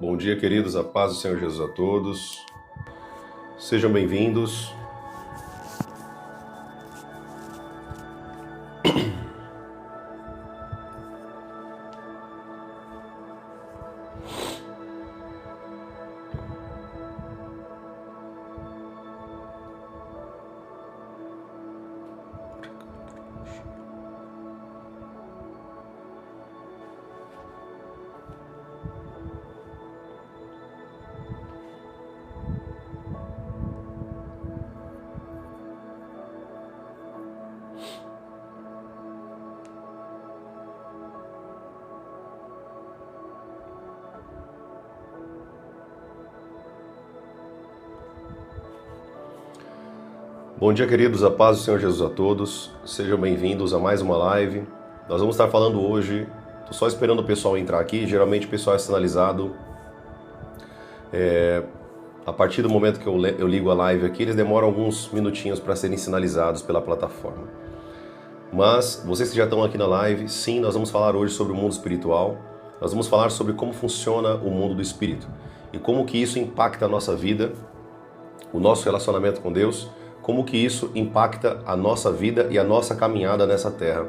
Bom dia, queridos, a paz do Senhor Jesus a todos. Sejam bem-vindos. Bom dia, queridos, a paz do Senhor Jesus a todos. Sejam bem-vindos a mais uma live. Nós vamos estar falando hoje, estou só esperando o pessoal entrar aqui, geralmente o pessoal é sinalizado a partir do momento que eu ligo a live aqui, eles demoram alguns minutinhos para serem sinalizados pela plataforma. Mas, vocês que já estão aqui na live, sim, nós vamos falar hoje sobre o mundo espiritual, nós vamos falar sobre como funciona o mundo do espírito e como que isso impacta a nossa vida, o nosso relacionamento com Deus, como que isso impacta a nossa vida e a nossa caminhada nessa terra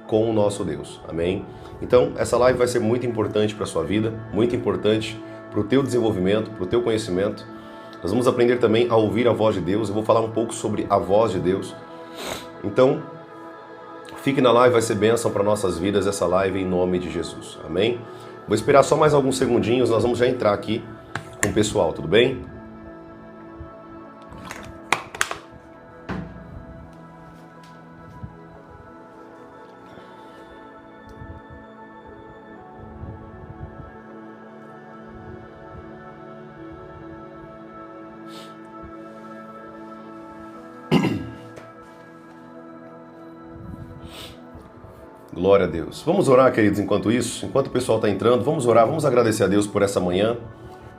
com o nosso Deus. Amém? Então, essa live vai ser muito importante para a sua vida, muito importante para o teu desenvolvimento, para o teu conhecimento. Nós vamos aprender também a ouvir a voz de Deus. Eu vou falar um pouco sobre a voz de Deus. Então, fique na live, vai ser bênção para nossas vidas essa live em nome de Jesus. Amém? Vou esperar só mais alguns segundinhos, nós vamos já entrar aqui com o pessoal, tudo bem? Glória a Deus. Vamos orar, queridos, enquanto isso? Enquanto o pessoal está entrando, vamos orar, vamos agradecer a Deus por essa manhã,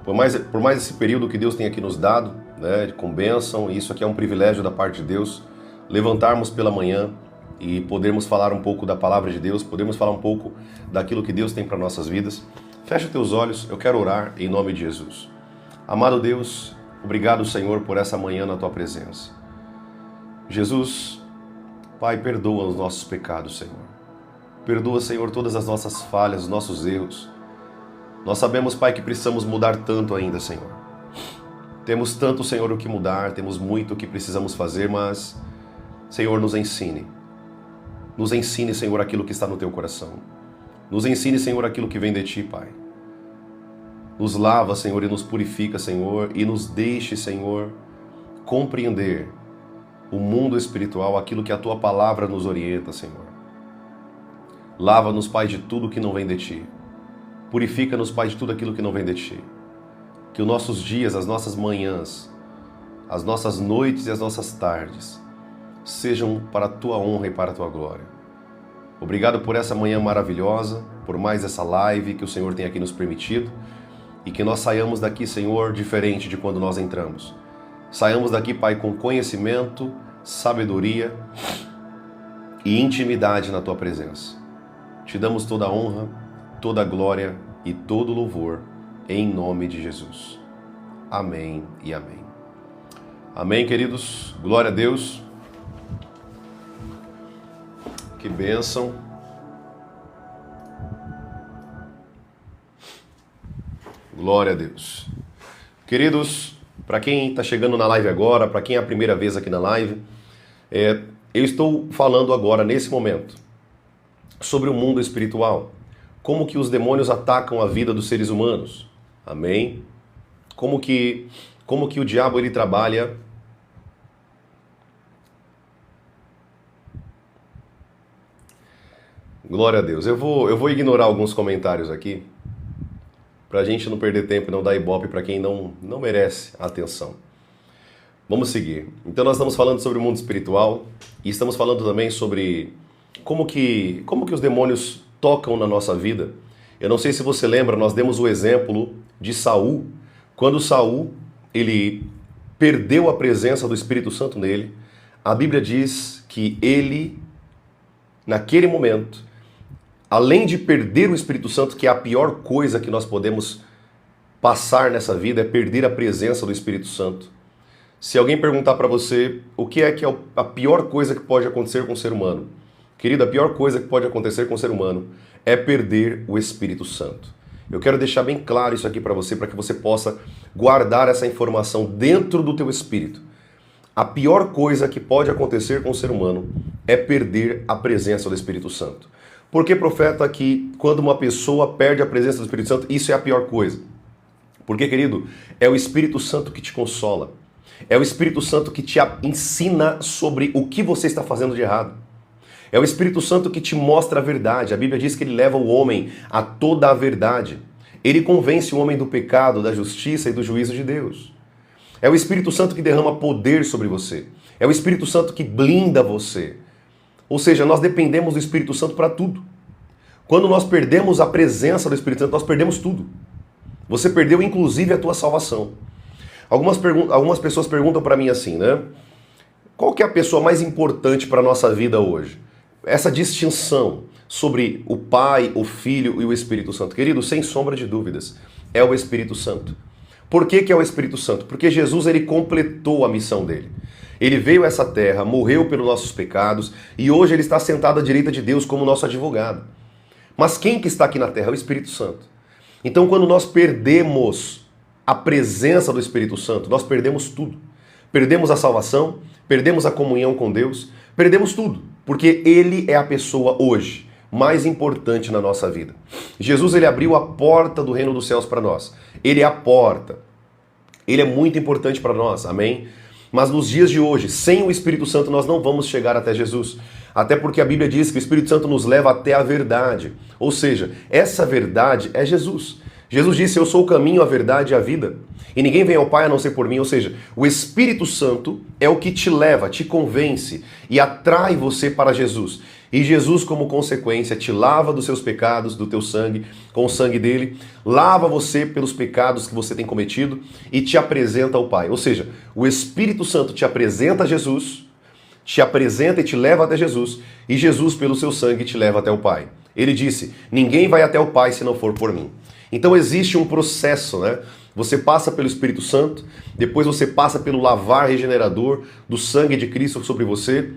por mais esse período que Deus tem aqui nos dado, né, com bênção, e isso aqui é um privilégio da parte de Deus, levantarmos pela manhã e podermos falar um pouco da palavra de Deus, podermos falar um pouco daquilo que Deus tem para nossas vidas. Fecha teus olhos, eu quero orar em nome de Jesus. Amado Deus, obrigado, Senhor, por essa manhã na Tua presença. Jesus, Pai, perdoa os nossos pecados, Senhor. Perdoa, Senhor, todas as nossas falhas, os nossos erros. Nós sabemos, Pai, que precisamos mudar tanto ainda, Senhor. Temos tanto, Senhor, o que mudar, temos muito o que precisamos fazer, mas, Senhor, nos ensine. Nos ensine, Senhor, aquilo que está no Teu coração. Nos ensine, Senhor, aquilo que vem de Ti, Pai. Nos lava, Senhor, e nos purifica, Senhor, e nos deixe, Senhor, compreender o mundo espiritual, aquilo que a Tua palavra nos orienta, Senhor. Lava-nos, Pai, de tudo que não vem de Ti. Purifica-nos, Pai, de tudo aquilo que não vem de Ti. Que os nossos dias, as nossas manhãs, as nossas noites e as nossas tardes sejam para a Tua honra e para a Tua glória. Obrigado por essa manhã maravilhosa, por mais essa live que o Senhor tem aqui nos permitido e que nós saiamos daqui, Senhor, diferente de quando nós entramos. Saiamos daqui, Pai, com conhecimento, sabedoria e intimidade na Tua presença. Te damos toda a honra, toda a glória e todo o louvor, em nome de Jesus. Amém e amém. Amém, queridos. Glória a Deus. Que bênção. Glória a Deus. Queridos, para quem está chegando na live agora, para quem é a primeira vez aqui na live, eu estou falando agora, nesse momento, sobre o mundo espiritual, como que os demônios atacam a vida dos seres humanos, amém? Como que o diabo ele trabalha glória a Deus. Eu vou ignorar alguns comentários aqui, pra gente não perder tempo e não dar ibope para quem não merece a atenção. Vamos seguir. Então nós estamos falando sobre o mundo espiritual e estamos falando também sobre como que os demônios tocam na nossa vida. Eu não sei se você lembra, nós demos o exemplo de Saul. Quando Saul, ele perdeu a presença do Espírito Santo nele, a Bíblia diz que ele, naquele momento, além de perder o Espírito Santo, que é a pior coisa que nós podemos passar nessa vida, é perder a presença do Espírito Santo. Se alguém perguntar para você o que é a pior coisa que pode acontecer com o ser humano, querido, a pior coisa que pode acontecer com o ser humano é perder o Espírito Santo. Eu quero deixar bem claro isso aqui para que você possa guardar essa informação dentro do teu espírito. A pior coisa que pode acontecer com o ser humano é perder a presença do Espírito Santo. Porque, profeta, que quando uma pessoa perde a presença do Espírito Santo, isso é a pior coisa. Porque, querido, é o Espírito Santo que te consola. É o Espírito Santo que te ensina sobre o que você está fazendo de errado. É o Espírito Santo que te mostra a verdade. A Bíblia diz que ele leva o homem a toda a verdade. Ele convence o homem do pecado, da justiça e do juízo de Deus. É o Espírito Santo que derrama poder sobre você. É o Espírito Santo que blinda você. Ou seja, nós dependemos do Espírito Santo para tudo. Quando nós perdemos a presença do Espírito Santo, nós perdemos tudo. Você perdeu inclusive a tua salvação. Algumas pessoas perguntam para mim assim, né? Qual que é a pessoa mais importante para a nossa vida hoje? Essa distinção sobre o Pai, o Filho e o Espírito Santo. Querido, sem sombra de dúvidas, é o Espírito Santo. Por que é o Espírito Santo? Porque Jesus, ele completou a missão dele. Ele veio a essa terra, morreu pelos nossos pecados e hoje ele está sentado à direita de Deus como nosso advogado. Mas quem que está aqui na terra? É o Espírito Santo. Então, quando nós perdemos a presença do Espírito Santo, nós perdemos tudo. Perdemos a salvação, perdemos a comunhão com Deus, perdemos tudo, porque ele é a pessoa hoje mais importante na nossa vida. Jesus, ele abriu a porta do reino dos céus para nós. Ele é a porta. Ele é muito importante para nós, amém? Mas nos dias de hoje, sem o Espírito Santo, nós não vamos chegar até Jesus. Até porque a Bíblia diz que o Espírito Santo nos leva até a verdade. Ou seja, essa verdade é Jesus. Jesus disse, eu sou o caminho, a verdade e a vida. E ninguém vem ao Pai a não ser por mim. Ou seja, o Espírito Santo é o que te leva, te convence e atrai você para Jesus. E Jesus, como consequência, te lava dos seus pecados, do teu sangue, com o sangue dele, lava você pelos pecados que você tem cometido e te apresenta ao Pai. Ou seja, o Espírito Santo te apresenta a Jesus, te apresenta e te leva até Jesus, e Jesus, pelo seu sangue, te leva até o Pai. Ele disse, ninguém vai até o Pai se não for por mim. Então existe um processo, né? Você passa pelo Espírito Santo, depois você passa pelo lavar regenerador do sangue de Cristo sobre você.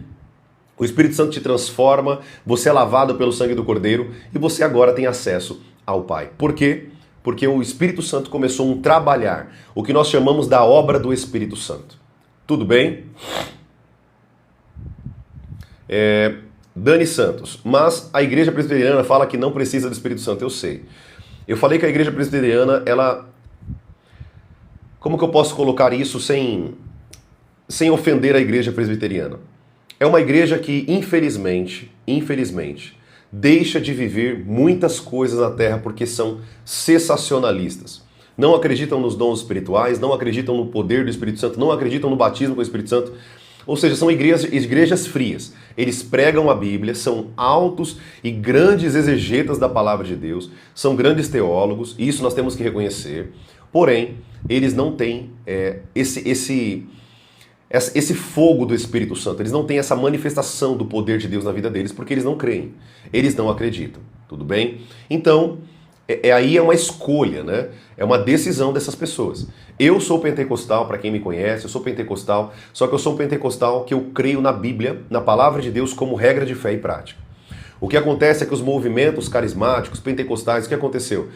O Espírito Santo te transforma, você é lavado pelo sangue do Cordeiro e você agora tem acesso ao Pai. Por quê? Porque o Espírito Santo começou um trabalhar, o que nós chamamos da obra do Espírito Santo. Tudo bem? Dani Santos, mas a igreja presbiteriana fala que não precisa do Espírito Santo, eu sei. Eu falei que a igreja presbiteriana, ela... Como que eu posso colocar isso sem ofender a igreja presbiteriana? É uma igreja que, infelizmente, deixa de viver muitas coisas na terra porque são sensacionalistas. Não acreditam nos dons espirituais, não acreditam no poder do Espírito Santo, não acreditam no batismo com o Espírito Santo. Ou seja, são igrejas frias. Eles pregam a Bíblia, são altos e grandes exegetas da palavra de Deus, são grandes teólogos, e isso nós temos que reconhecer. Porém, eles não têm esse fogo do Espírito Santo, eles não têm essa manifestação do poder de Deus na vida deles, porque eles não creem, eles não acreditam, tudo bem? Então, aí é uma escolha, né? É uma decisão dessas pessoas. Eu sou pentecostal, para quem me conhece, eu sou pentecostal, só que eu sou um pentecostal que eu creio na Bíblia, na palavra de Deus como regra de fé e prática. O que acontece é que os movimentos carismáticos, pentecostais, o que aconteceu?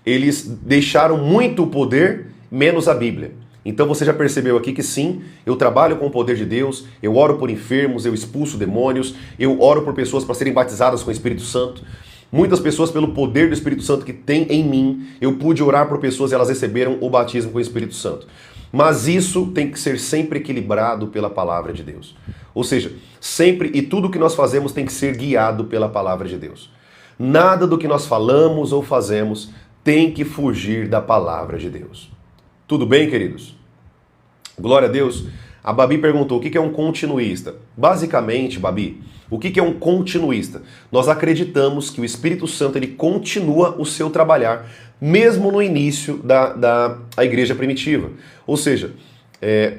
Eles deixaram muito o poder, menos a Bíblia. Então você já percebeu aqui que sim, eu trabalho com o poder de Deus, eu oro por enfermos, eu expulso demônios, eu oro por pessoas para serem batizadas com o Espírito Santo. Muitas pessoas, pelo poder do Espírito Santo que tem em mim, eu pude orar por pessoas e elas receberam o batismo com o Espírito Santo. Mas isso tem que ser sempre equilibrado pela palavra de Deus. Ou seja, sempre e tudo que nós fazemos tem que ser guiado pela palavra de Deus. Nada do que nós falamos ou fazemos tem que fugir da palavra de Deus. Tudo bem, queridos? Glória a Deus. A Babi perguntou, o que é um continuista? Basicamente, Babi, o que é um continuista? Nós acreditamos que o Espírito Santo ele continua o seu trabalhar, mesmo no início da igreja primitiva. Ou seja,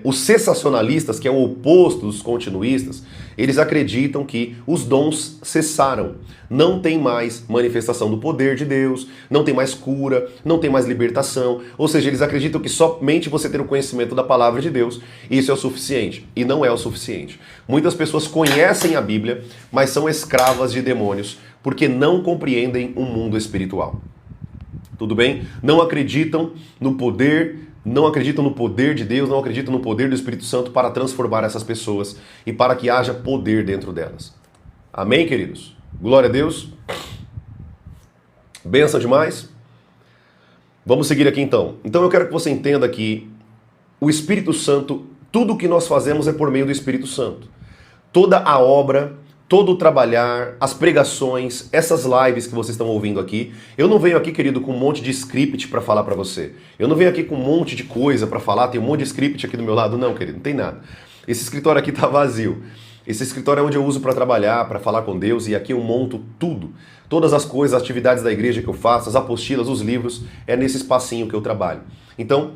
Os cessacionalistas, que é o oposto dos continuistas, eles acreditam que os dons cessaram. Não tem mais manifestação do poder de Deus, não tem mais cura, não tem mais libertação. Ou seja, eles acreditam que somente você ter o conhecimento da palavra de Deus, isso é o suficiente. E não é o suficiente. Muitas pessoas conhecem a Bíblia, mas são escravas de demônios, porque não compreendem o mundo espiritual. Tudo bem? Não acreditam no poder de Deus, não acreditam no poder do Espírito Santo para transformar essas pessoas e para que haja poder dentro delas. Amém, queridos? Glória a Deus. Benção demais. Vamos seguir aqui então. Então eu quero que você entenda que o Espírito Santo, tudo o que nós fazemos é por meio do Espírito Santo. Toda a obra, todo o trabalhar, as pregações, essas lives que vocês estão ouvindo aqui, eu não venho aqui, querido, com um monte de script para falar para você. Eu não venho aqui com um monte de coisa para falar, tem um monte de script aqui do meu lado. Não, querido, não tem nada. Esse escritório aqui tá vazio. Esse escritório é onde eu uso para trabalhar, para falar com Deus, e aqui eu monto tudo. Todas as coisas, as atividades da igreja que eu faço, as apostilas, os livros, é nesse espacinho que eu trabalho. Então,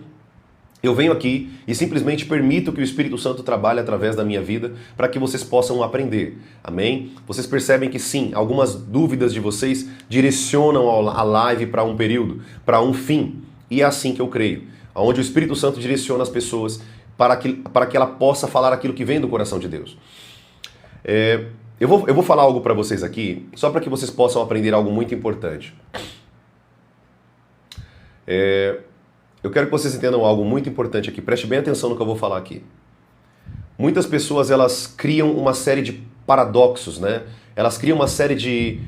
eu venho aqui e simplesmente permito que o Espírito Santo trabalhe através da minha vida para que vocês possam aprender. Amém? Vocês percebem que sim, algumas dúvidas de vocês direcionam a live para um período, para um fim. E é assim que eu creio. Onde o Espírito Santo direciona as pessoas para que ela possa falar aquilo que vem do coração de Deus. Eu vou falar algo para vocês aqui, só para que vocês possam aprender algo muito importante. Eu quero que vocês entendam algo muito importante aqui. Preste bem atenção no que eu vou falar aqui. Muitas pessoas, elas criam uma série de paradoxos, né? Elas criam uma série de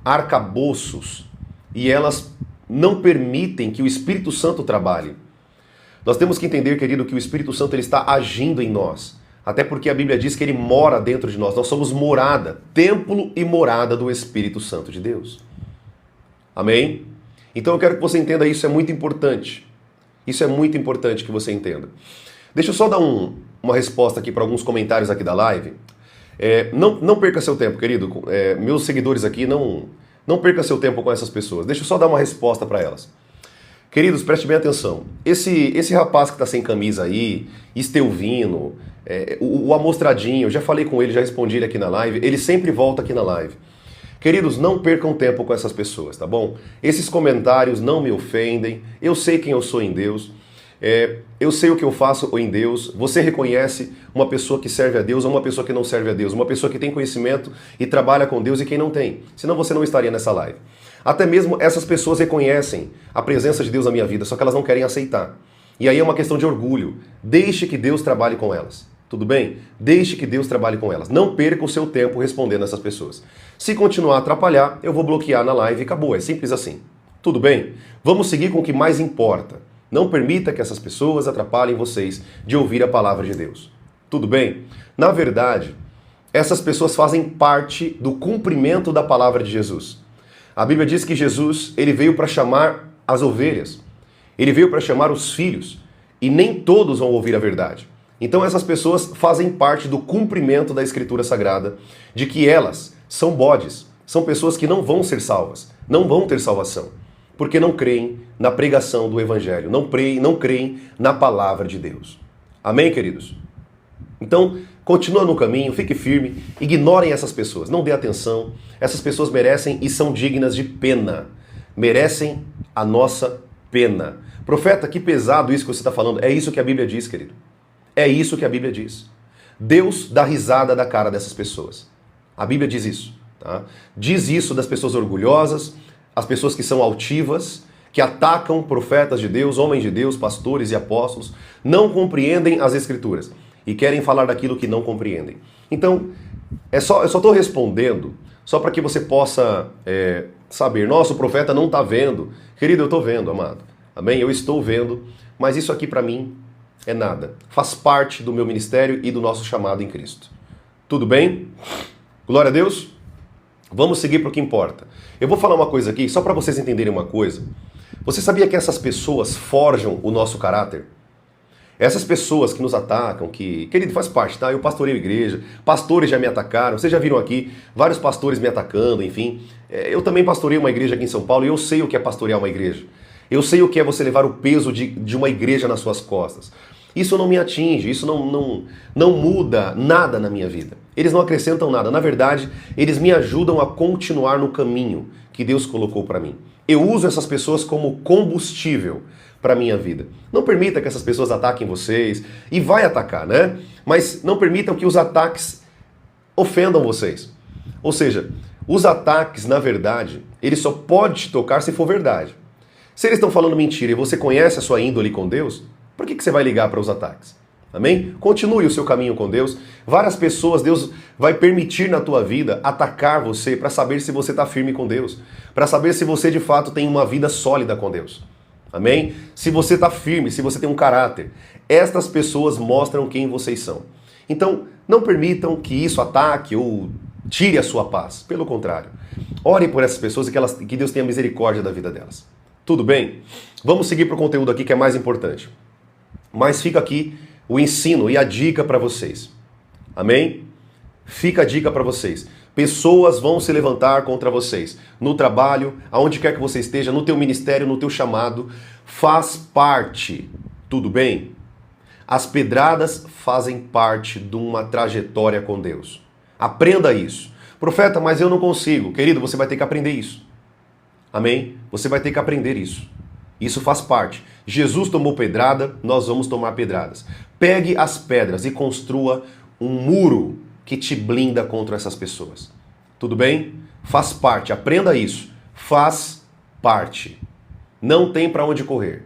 arcabouços e elas não permitem que o Espírito Santo trabalhe. Nós temos que entender, querido, que o Espírito Santo ele está agindo em nós. Até porque a Bíblia diz que ele mora dentro de nós. Nós somos morada, templo e morada do Espírito Santo de Deus. Amém? Então eu quero que você entenda isso, é muito importante. Isso é muito importante que você entenda. Deixa eu só dar uma resposta aqui para alguns comentários aqui da live. Não perca seu tempo, querido. Meus seguidores aqui, não perca seu tempo com essas pessoas. Deixa eu só dar uma resposta para elas. Queridos, preste bem atenção. Esse rapaz que está sem camisa aí, Estelvino, o Amostradinho, eu já falei com ele, já respondi ele aqui na live, ele sempre volta aqui na live. Queridos, não percam tempo com essas pessoas, tá bom? Esses comentários não me ofendem, eu sei quem eu sou em Deus, eu sei o que eu faço em Deus. Você reconhece uma pessoa que serve a Deus ou uma pessoa que não serve a Deus, uma pessoa que tem conhecimento e trabalha com Deus e quem não tem, senão você não estaria nessa live. Até mesmo essas pessoas reconhecem a presença de Deus na minha vida, só que elas não querem aceitar. E aí é uma questão de orgulho. Deixe que Deus trabalhe com elas. Tudo bem? Deixe que Deus trabalhe com elas. Não perca o seu tempo respondendo essas pessoas. Se continuar a atrapalhar, eu vou bloquear na live e acabou. É simples assim. Tudo bem? Vamos seguir com o que mais importa. Não permita que essas pessoas atrapalhem vocês de ouvir a palavra de Deus. Tudo bem? Na verdade, essas pessoas fazem parte do cumprimento da palavra de Jesus. A Bíblia diz que Jesus, ele veio para chamar as ovelhas. Ele veio para chamar os filhos. E nem todos vão ouvir a verdade. Então essas pessoas fazem parte do cumprimento da Escritura Sagrada, de que elas são bodes, são pessoas que não vão ser salvas, não vão ter salvação, porque não creem na pregação do Evangelho, não creem na palavra de Deus. Amém, queridos? Então, continua no caminho, fique firme, ignorem essas pessoas, não dê atenção. Essas pessoas merecem e são dignas de pena, merecem a nossa pena. Profeta, que pesado isso que você está falando. É isso que a Bíblia diz, querido. É isso que a Bíblia diz. Deus dá risada da cara dessas pessoas. A Bíblia diz isso. Tá? Diz isso das pessoas orgulhosas, as pessoas que são altivas, que atacam profetas de Deus, homens de Deus, pastores e apóstolos, não compreendem as Escrituras e querem falar daquilo que não compreendem. Então, eu só estou respondendo só para que você possa saber, nossa, o profeta não está vendo. Querido, eu estou vendo, amado. Amém? Eu estou vendo, mas isso aqui para mim é nada. Faz parte do meu ministério e do nosso chamado em Cristo. Tudo bem? Glória a Deus? Vamos seguir para o que importa. Eu vou falar uma coisa aqui, só para vocês entenderem uma coisa. Você sabia que essas pessoas forjam o nosso caráter? Essas pessoas que nos atacam, querido, faz parte, tá? Eu pastoreio igreja, pastores já me atacaram, vocês já viram aqui vários pastores me atacando, enfim. Eu também pastorei uma igreja aqui em São Paulo e eu sei o que é pastorear uma igreja. Eu sei o que é você levar o peso de uma igreja nas suas costas. isso não me atinge, isso não muda nada na minha vida. Eles não acrescentam nada. Na verdade, eles me ajudam a continuar no caminho que Deus colocou para mim. Eu uso essas pessoas como combustível para a minha vida. Não permita que essas pessoas ataquem vocês, e vai atacar, né? Mas não permitam que os ataques ofendam vocês. Ou seja, os ataques, na verdade, eles só podem te tocar se for verdade. Se eles estão falando mentira e você conhece a sua índole com Deus, por que você vai ligar para os ataques? Amém? Continue o seu caminho com Deus. Várias pessoas, Deus vai permitir na tua vida atacar você para saber se você está firme com Deus. Para saber se você de fato tem uma vida sólida com Deus. Amém? Se você está firme, se você tem um caráter. Estas pessoas mostram quem vocês são. Então, não permitam que isso ataque ou tire a sua paz. Pelo contrário. Ore por essas pessoas e que Deus tenha misericórdia da vida delas. Tudo bem? Vamos seguir para o conteúdo aqui que é mais importante. Mas fica aqui o ensino e a dica para vocês. Amém? Fica a dica para vocês. Pessoas vão se levantar contra vocês. No trabalho, aonde quer que você esteja, no teu ministério, no teu chamado. Faz parte. Tudo bem? As pedradas fazem parte de uma trajetória com Deus. Aprenda isso. Profeta, mas eu não consigo. Querido, você vai ter que aprender isso. Amém? Você vai ter que aprender isso. Isso faz parte. Jesus tomou pedrada, nós vamos tomar pedradas. Pegue as pedras e construa um muro que te blinda contra essas pessoas. Tudo bem? Faz parte. Aprenda isso. Faz parte. Não tem para onde correr.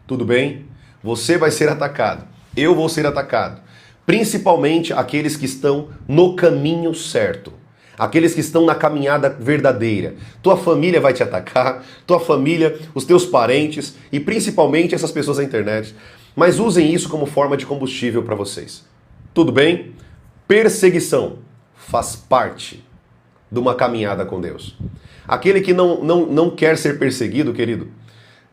Tudo bem? Você vai ser atacado. Eu vou ser atacado. Principalmente aqueles que estão no caminho certo. Aqueles que estão na caminhada verdadeira. Tua família vai te atacar, tua família, os teus parentes e principalmente essas pessoas da internet. Mas usem isso como forma de combustível para vocês. Tudo bem? Perseguição faz parte de uma caminhada com Deus. Aquele que não quer ser perseguido, querido,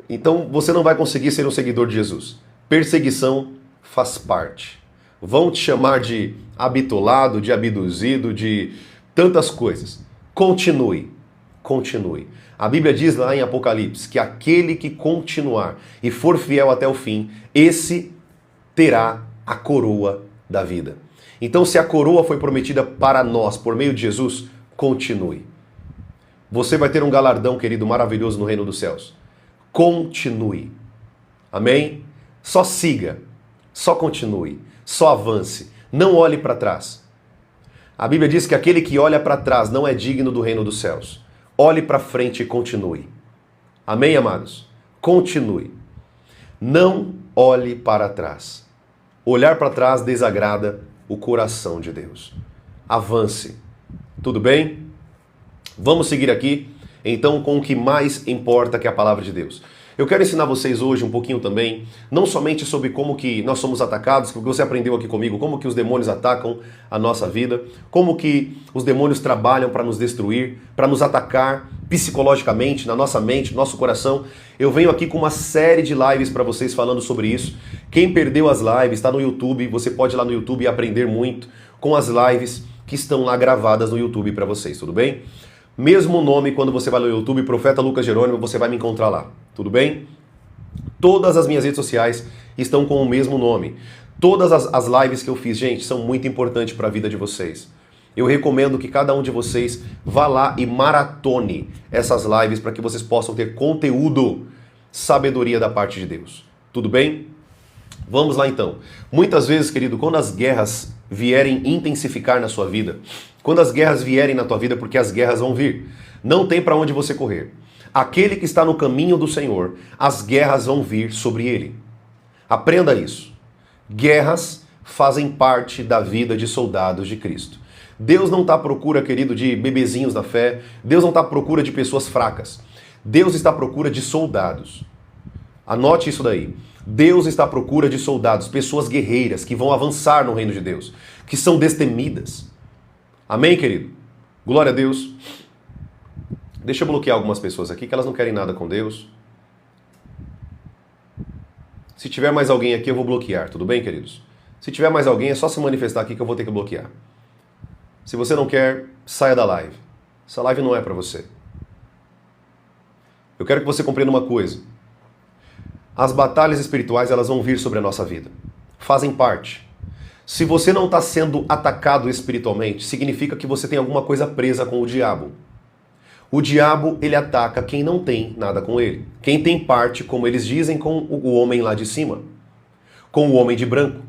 então você não vai conseguir ser um seguidor de Jesus. Perseguição faz parte. Vão te chamar de habitolado, de abduzido, de tantas coisas. Continue. Continue. A Bíblia diz lá em Apocalipse que aquele que continuar e for fiel até o fim, esse terá a coroa da vida. Então, se a coroa foi prometida para nós por meio de Jesus, continue. Você vai ter um galardão, querido, maravilhoso no reino dos céus. Continue. Amém? Só siga. Só continue. Só avance. Não olhe para trás. A Bíblia diz que aquele que olha para trás não é digno do reino dos céus. Olhe para frente e continue. Amém, amados? Continue. Não olhe para trás. Olhar para trás desagrada o coração de Deus. Avance. Tudo bem? Vamos seguir aqui, então, com o que mais importa, que é a palavra de Deus. Eu quero ensinar vocês hoje um pouquinho também, não somente sobre como que nós somos atacados, porque você aprendeu aqui comigo, como que os demônios atacam a nossa vida, como que os demônios trabalham para nos destruir, para nos atacar psicologicamente, na nossa mente, no nosso coração. Eu venho aqui com uma série de lives para vocês falando sobre isso. Quem perdeu as lives, está no YouTube, você pode ir lá no YouTube e aprender muito com as lives que estão lá gravadas no YouTube para vocês, tudo bem? Mesmo nome, quando você vai no YouTube, Profeta Lucas Jerônimo, você vai me encontrar lá, tudo bem? Todas as minhas redes sociais estão com o mesmo nome. Todas as lives que eu fiz, gente, são muito importantes para a vida de vocês. Eu recomendo que cada um de vocês vá lá e maratone essas lives para que vocês possam ter conteúdo, sabedoria da parte de Deus. Tudo bem? Vamos lá então. Muitas vezes, querido, quando as guerras vierem intensificar na sua vida, quando as guerras vierem na tua vida, porque as guerras vão vir, não tem para onde você correr. Aquele que está no caminho do Senhor, as guerras vão vir sobre ele. Aprenda isso. Guerras fazem parte da vida de soldados de Cristo. Deus não está à procura, querido, de bebezinhos da fé. Deus não está à procura de pessoas fracas. Deus está à procura de soldados. Anote isso daí. Deus está à procura de soldados, pessoas guerreiras que vão avançar no reino de Deus, que são destemidas. Amém, querido? Glória a Deus. Deixa eu bloquear algumas pessoas aqui que elas não querem nada com Deus. Se tiver mais alguém aqui, eu vou bloquear, tudo bem, queridos? Se tiver mais alguém, é só se manifestar aqui que eu vou ter que bloquear. Se você não quer, saia da live. Essa live não é para você. Eu quero que você compreenda uma coisa. As batalhas espirituais, elas vão vir sobre a nossa vida. fazem parte. Se você não está sendo atacado espiritualmente, significa que você tem alguma coisa presa com o diabo. O diabo, ele ataca quem não tem nada com ele. Quem tem parte, como eles dizem, com o homem lá de cima. Com o homem de branco.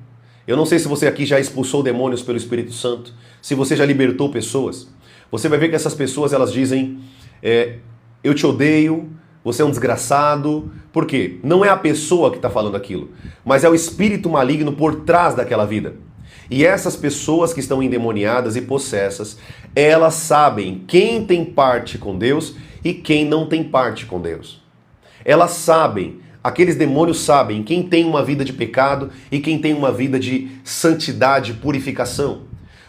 Eu não sei se você aqui já expulsou demônios pelo Espírito Santo, se você já libertou pessoas. Você vai ver que essas pessoas, elas dizem, eu te odeio, você é um desgraçado. Por quê? Não é a pessoa que está falando aquilo, mas é o espírito maligno por trás daquela vida. E essas pessoas que estão endemoniadas e possessas, elas sabem quem tem parte com Deus e quem não tem parte com Deus. Elas sabem, aqueles demônios sabem quem tem uma vida de pecado e quem tem uma vida de santidade, purificação.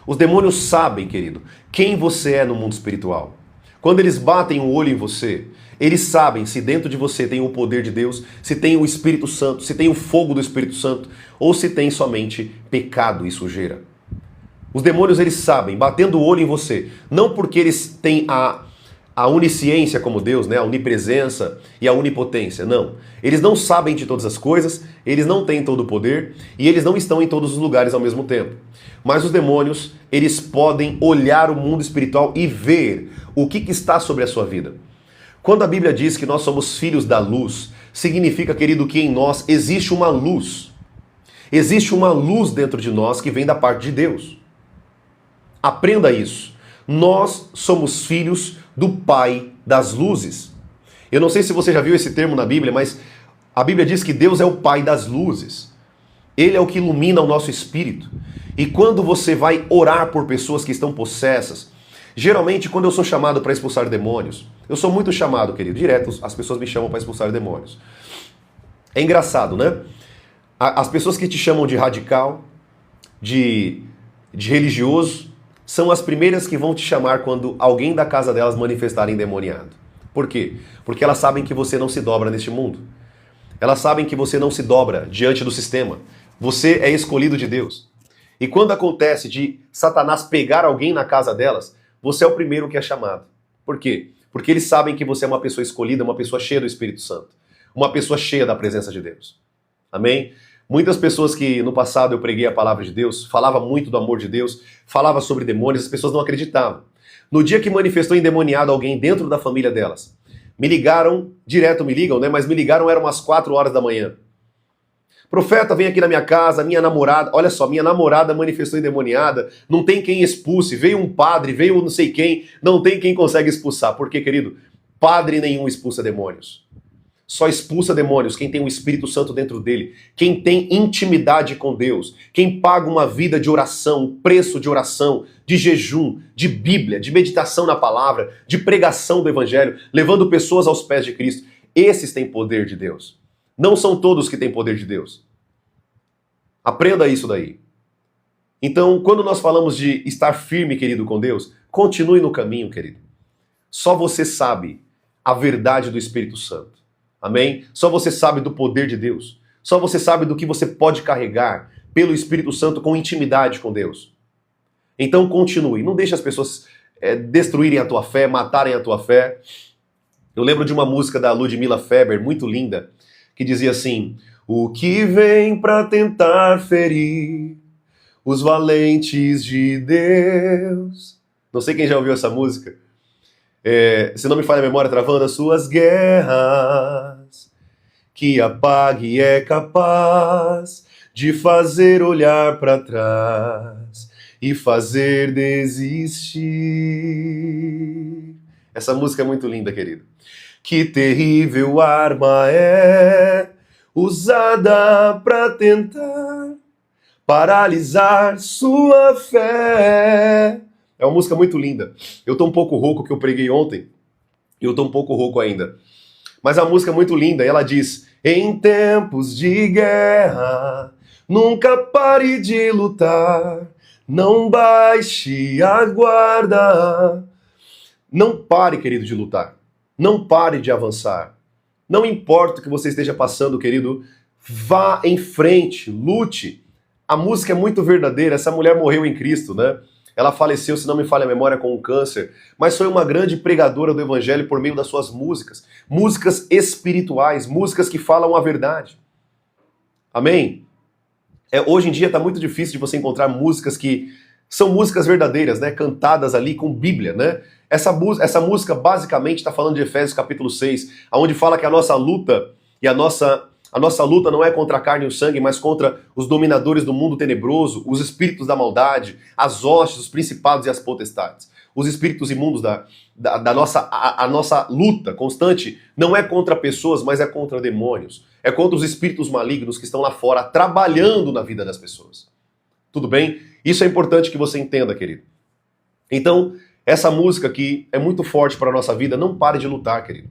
Os demônios sabem, querido, quem você é no mundo espiritual. Quando eles batem o olho em você, eles sabem se dentro de você tem o poder de Deus, se tem o Espírito Santo, se tem o fogo do Espírito Santo, ou se tem somente pecado e sujeira. Os demônios, eles sabem, batendo o olho em você, não porque eles têm a onisciência como Deus, né, a onipresença e a onipotência, não. Eles não sabem de todas as coisas, eles não têm todo o poder e eles não estão em todos os lugares ao mesmo tempo. Mas os demônios, eles podem olhar o mundo espiritual e ver o que está sobre a sua vida. Quando a Bíblia diz que nós somos filhos da luz, significa, querido, que em nós existe uma luz. Existe uma luz dentro de nós que vem da parte de Deus. Aprenda isso. Nós somos filhos do Pai das luzes. Eu não sei se você já viu esse termo na Bíblia, mas a Bíblia diz que Deus é o Pai das luzes. Ele é o que ilumina o nosso espírito. E quando você vai orar por pessoas que estão possessas, geralmente quando eu sou chamado para expulsar demônios, eu sou muito chamado, querido, direto as pessoas me chamam para expulsar demônios. É engraçado, né? As pessoas que te chamam de radical, de religioso, são as primeiras que vão te chamar quando alguém da casa delas manifestar endemoniado. Por quê? Porque elas sabem que você não se dobra neste mundo. Elas sabem que você não se dobra diante do sistema. Você é escolhido de Deus. E quando acontece de Satanás pegar alguém na casa delas, você é o primeiro que é chamado. Por quê? Porque eles sabem que você é uma pessoa escolhida, uma pessoa cheia do Espírito Santo. Uma pessoa cheia da presença de Deus. Amém? Muitas pessoas que no passado eu preguei a palavra de Deus, falava muito do amor de Deus, falava sobre demônios, as pessoas não acreditavam. No dia que manifestou endemoniado alguém dentro da família delas, me ligaram, direto me ligam, né? Mas me ligaram, eram umas 4 horas da manhã. Profeta, vem aqui na minha casa, minha namorada, olha só, minha namorada manifestou endemoniada, não tem quem expulse, veio um padre, veio não sei quem, não tem quem consegue expulsar. Por quê, querido? Padre nenhum expulsa demônios. Só expulsa demônios quem tem o Espírito Santo dentro dele, quem tem intimidade com Deus, quem paga uma vida de oração, um preço de oração, de jejum, de Bíblia, de meditação na palavra, de pregação do Evangelho, levando pessoas aos pés de Cristo. Esses têm poder de Deus. Não são todos que têm poder de Deus. Aprenda isso daí. Então, quando nós falamos de estar firme, querido, com Deus, continue no caminho, querido. Só você sabe a verdade do Espírito Santo. Amém? Só você sabe do poder de Deus. Só você sabe do que você pode carregar pelo Espírito Santo com intimidade com Deus. Então continue. Não deixe as pessoas destruírem a tua fé, matarem a tua fé. Eu lembro de uma música da Ludmilla Feber, muito linda, que dizia assim: o que vem para tentar ferir os valentes de Deus. Não sei quem já ouviu essa música. Se não me falha a memória, travando as suas guerras, que apague é capaz de fazer olhar para trás e fazer desistir. Essa música é muito linda, querido. Que terrível arma é usada para tentar paralisar sua fé. É uma música muito linda. Eu tô um pouco rouco, que eu preguei ontem. Eu tô um pouco rouco ainda. Mas a música é muito linda. Ela diz: em tempos de guerra, nunca pare de lutar. Não baixe a guarda. Não pare, querido, de lutar. Não pare de avançar. Não importa o que você esteja passando, querido. Vá em frente, lute. A música é muito verdadeira. Essa mulher morreu em Cristo, né? Ela faleceu, se não me falha a memória, com um câncer, mas foi uma grande pregadora do Evangelho por meio das suas músicas. Músicas espirituais, músicas que falam a verdade. Amém? Hoje em dia está muito difícil de você encontrar músicas que são músicas verdadeiras, né? Cantadas ali com Bíblia, né? Essa música basicamente está falando de Efésios capítulo 6, onde fala que a nossa luta e a nossa luta não é contra a carne e o sangue, mas contra os dominadores do mundo tenebroso, os espíritos da maldade, as hostes, os principados e as potestades. Os espíritos imundos da nossa luta constante não é contra pessoas, mas é contra demônios. É contra os espíritos malignos que estão lá fora trabalhando na vida das pessoas. Tudo bem? Isso é importante que você entenda, querido. Então, essa música aqui é muito forte para a nossa vida. Não pare de lutar, querido.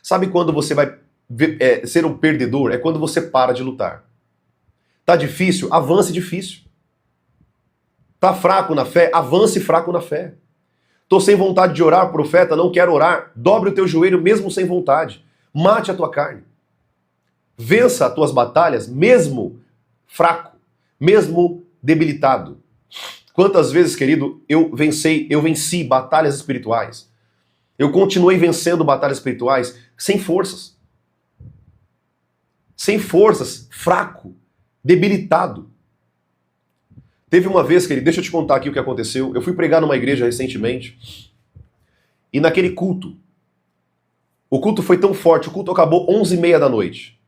Sabe quando você vai ser um perdedor? É quando você para de lutar. Tá difícil? Avance difícil. Tá fraco na fé? Avance fraco na fé. Tô sem vontade de orar, profeta, não quero orar. Dobre o teu joelho mesmo sem vontade. Mate a tua carne. Vença as tuas batalhas mesmo fraco, mesmo debilitado. Quantas vezes, querido, eu venci batalhas espirituais. Eu continuei vencendo batalhas espirituais sem forças. Sem forças, fraco, debilitado. Teve uma vez, querido, deixa eu te contar aqui o que aconteceu. Eu fui pregar numa igreja recentemente e naquele culto, o culto foi tão forte, o culto acabou 11h30 da noite.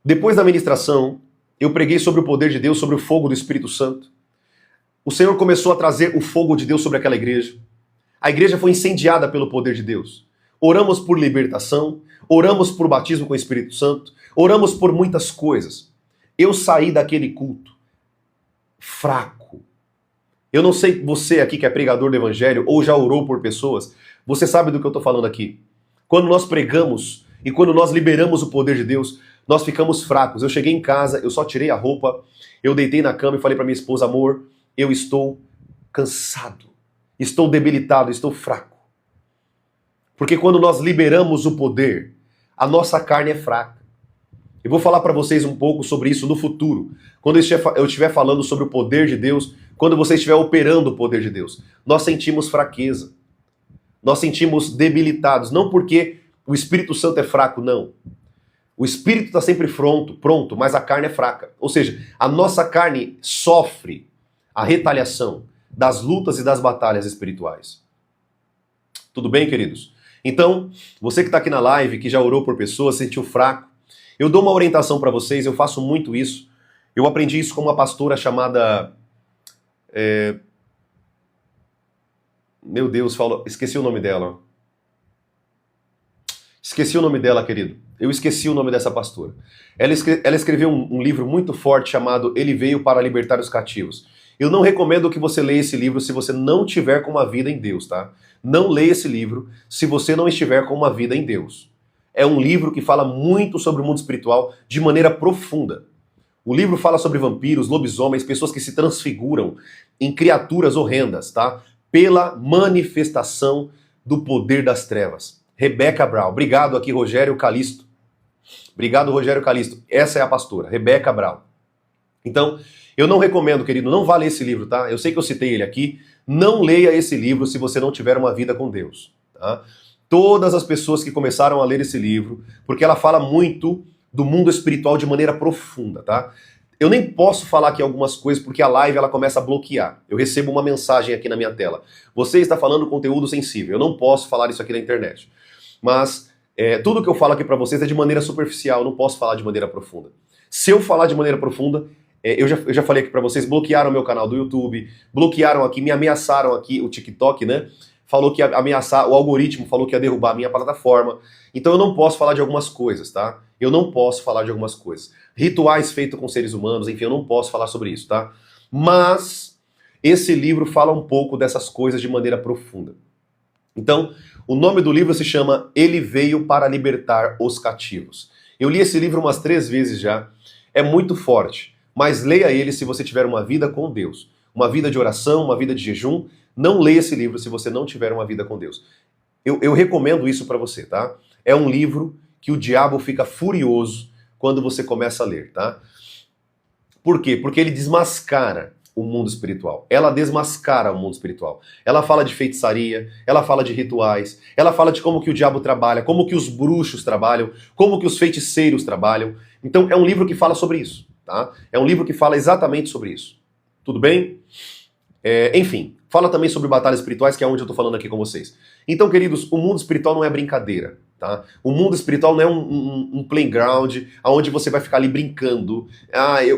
Depois da ministração, eu preguei sobre o poder de Deus, sobre o fogo do Espírito Santo. O Senhor começou a trazer o fogo de Deus sobre aquela igreja. A igreja foi incendiada pelo poder de Deus. Oramos por libertação, oramos por batismo com o Espírito Santo, oramos por muitas coisas. Eu saí daquele culto fraco. Eu não sei você aqui que é pregador do evangelho ou já orou por pessoas, você sabe do que eu estou falando aqui. Quando nós pregamos e quando nós liberamos o poder de Deus, nós ficamos fracos. Eu cheguei em casa, eu só tirei a roupa, eu deitei na cama e falei para minha esposa, amor, eu estou cansado, estou debilitado, estou fraco. Porque quando nós liberamos o poder, a nossa carne é fraca. Eu vou falar para vocês um pouco sobre isso no futuro, quando eu estiver falando sobre o poder de Deus, quando você estiver operando o poder de Deus. Nós sentimos fraqueza, nós sentimos debilitados, não porque o Espírito Santo é fraco, não. O Espírito está sempre pronto, mas a carne é fraca. Ou seja, a nossa carne sofre a retaliação das lutas e das batalhas espirituais. Tudo bem, queridos? Então, você que está aqui na live, que já orou por pessoas, sentiu fraco, eu dou uma orientação para vocês, eu faço muito isso. Eu aprendi isso com uma pastora chamada... Meu Deus, esqueci o nome dela. Esqueci o nome dela, querido. Eu esqueci o nome dessa pastora. Ela escreveu um livro muito forte chamado Ele Veio para Libertar os Cativos. Eu não recomendo que você leia esse livro se você não tiver com uma vida em Deus, tá? Não leia esse livro se você não estiver com uma vida em Deus. É um livro que fala muito sobre o mundo espiritual de maneira profunda. O livro fala sobre vampiros, lobisomens, pessoas que se transfiguram em criaturas horrendas, tá? Pela manifestação do poder das trevas. Rebecca Brown. Obrigado aqui, Rogério Calisto. Obrigado, Rogério Calisto. Essa é a pastora, Rebecca Brown. Então, eu não recomendo, querido, não vá ler esse livro, tá? Eu sei que eu citei ele aqui. Não leia esse livro se você não tiver uma vida com Deus, tá? Todas as pessoas que começaram a ler esse livro, porque ela fala muito do mundo espiritual de maneira profunda, tá? Eu nem posso falar aqui algumas coisas porque a live ela começa a bloquear. Eu recebo uma mensagem aqui na minha tela. Você está falando conteúdo sensível. Eu não posso falar isso aqui na internet. Mas tudo que eu falo aqui para vocês é de maneira superficial. Eu não posso falar de maneira profunda. Se eu falar de maneira profunda, eu já falei aqui para vocês, bloquearam meu canal do YouTube, bloquearam aqui, me ameaçaram aqui, o TikTok, né? Falou que ia ameaçar, o algoritmo falou que ia derrubar a minha plataforma. Então eu não posso falar de algumas coisas, tá? Eu não posso falar de algumas coisas. Rituais feitos com seres humanos, enfim, eu não posso falar sobre isso, tá? Mas esse livro fala um pouco dessas coisas de maneira profunda. Então, o nome do livro se chama Ele Veio para Libertar os Cativos. Eu li esse livro umas 3 vezes já. É muito forte, mas leia ele se você tiver uma vida com Deus. Uma vida de oração, uma vida de jejum. Não leia esse livro se você não tiver uma vida com Deus. Eu recomendo isso para você, tá? É um livro que o diabo fica furioso quando você começa a ler, tá? Por quê? Porque ele desmascara o mundo espiritual. Ela desmascara o mundo espiritual. Ela fala de feitiçaria, ela fala de rituais, ela fala de como que o diabo trabalha, como que os bruxos trabalham, como que os feiticeiros trabalham. Então é um livro que fala sobre isso. tá? É um livro que fala exatamente sobre isso. Tudo bem? Enfim, fala também sobre batalhas espirituais, que é onde eu estou falando aqui com vocês. Então, queridos, o mundo espiritual não é brincadeira, tá? O mundo espiritual não é um playground onde você vai ficar ali brincando.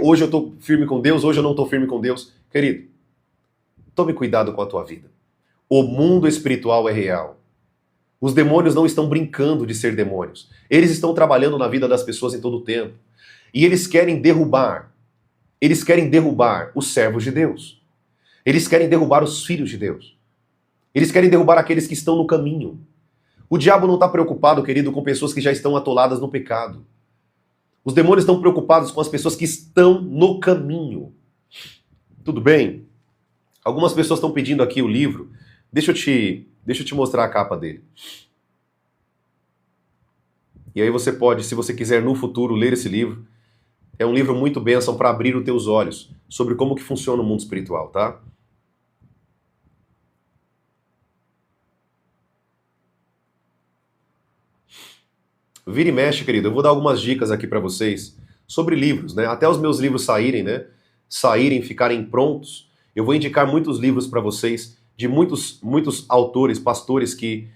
Hoje eu estou firme com Deus, hoje eu não estou firme com Deus. Querido, tome cuidado com a tua vida. O mundo espiritual é real. Os demônios não estão brincando de ser demônios. Eles estão trabalhando na vida das pessoas em todo o tempo. E eles querem derrubar os servos de Deus. Eles querem derrubar os filhos de Deus. Eles querem derrubar aqueles que estão no caminho. O diabo não está preocupado, querido, com pessoas que já estão atoladas no pecado. Os demônios estão preocupados com as pessoas que estão no caminho. Tudo bem? Algumas pessoas estão pedindo aqui o livro. Deixa eu te mostrar a capa dele. E aí você pode, se você quiser no futuro ler esse livro, é um livro muito bênção para abrir os teus olhos sobre como que funciona o mundo espiritual, tá? Vira e mexe, querido, eu vou dar algumas dicas aqui para vocês sobre livros, né? Até os meus livros saírem, né? Ficarem prontos, eu vou indicar muitos livros para vocês de muitos autores, pastores que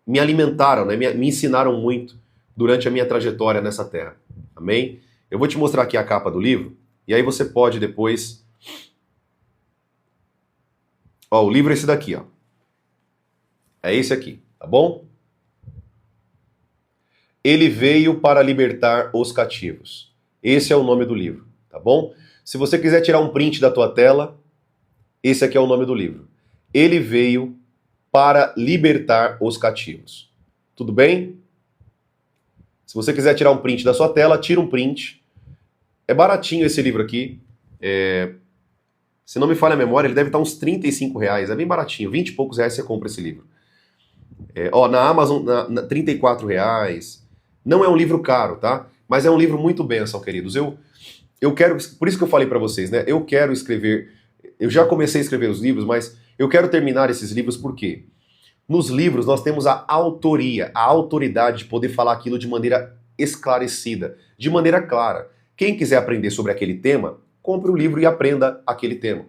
me alimentaram, né? Me ensinaram muito durante a minha trajetória nessa terra. Amém? Eu vou te mostrar aqui a capa do livro e aí você pode depois... Ó, o livro é esse daqui, ó. É esse aqui, tá bom? Ele veio para libertar os cativos. Esse é o nome do livro, tá bom? Se você quiser tirar um print da tua tela, esse aqui é o nome do livro. Ele veio para libertar os cativos. Tudo bem? Se você quiser tirar um print da sua tela, tira um print. É baratinho esse livro aqui. Se não me falha a memória, ele deve estar uns R$35. É bem baratinho. 20 e poucos reais você compra esse livro. Na Amazon, R$34. Não é um livro caro, tá? Mas é um livro muito bênção, queridos. Eu quero, por isso que eu falei para vocês, né? Eu quero escrever, eu já comecei a escrever os livros, mas eu quero terminar esses livros porque nos livros nós temos a autoria, a autoridade de poder falar aquilo de maneira esclarecida, de maneira clara. Quem quiser aprender sobre aquele tema, compre o livro e aprenda aquele tema.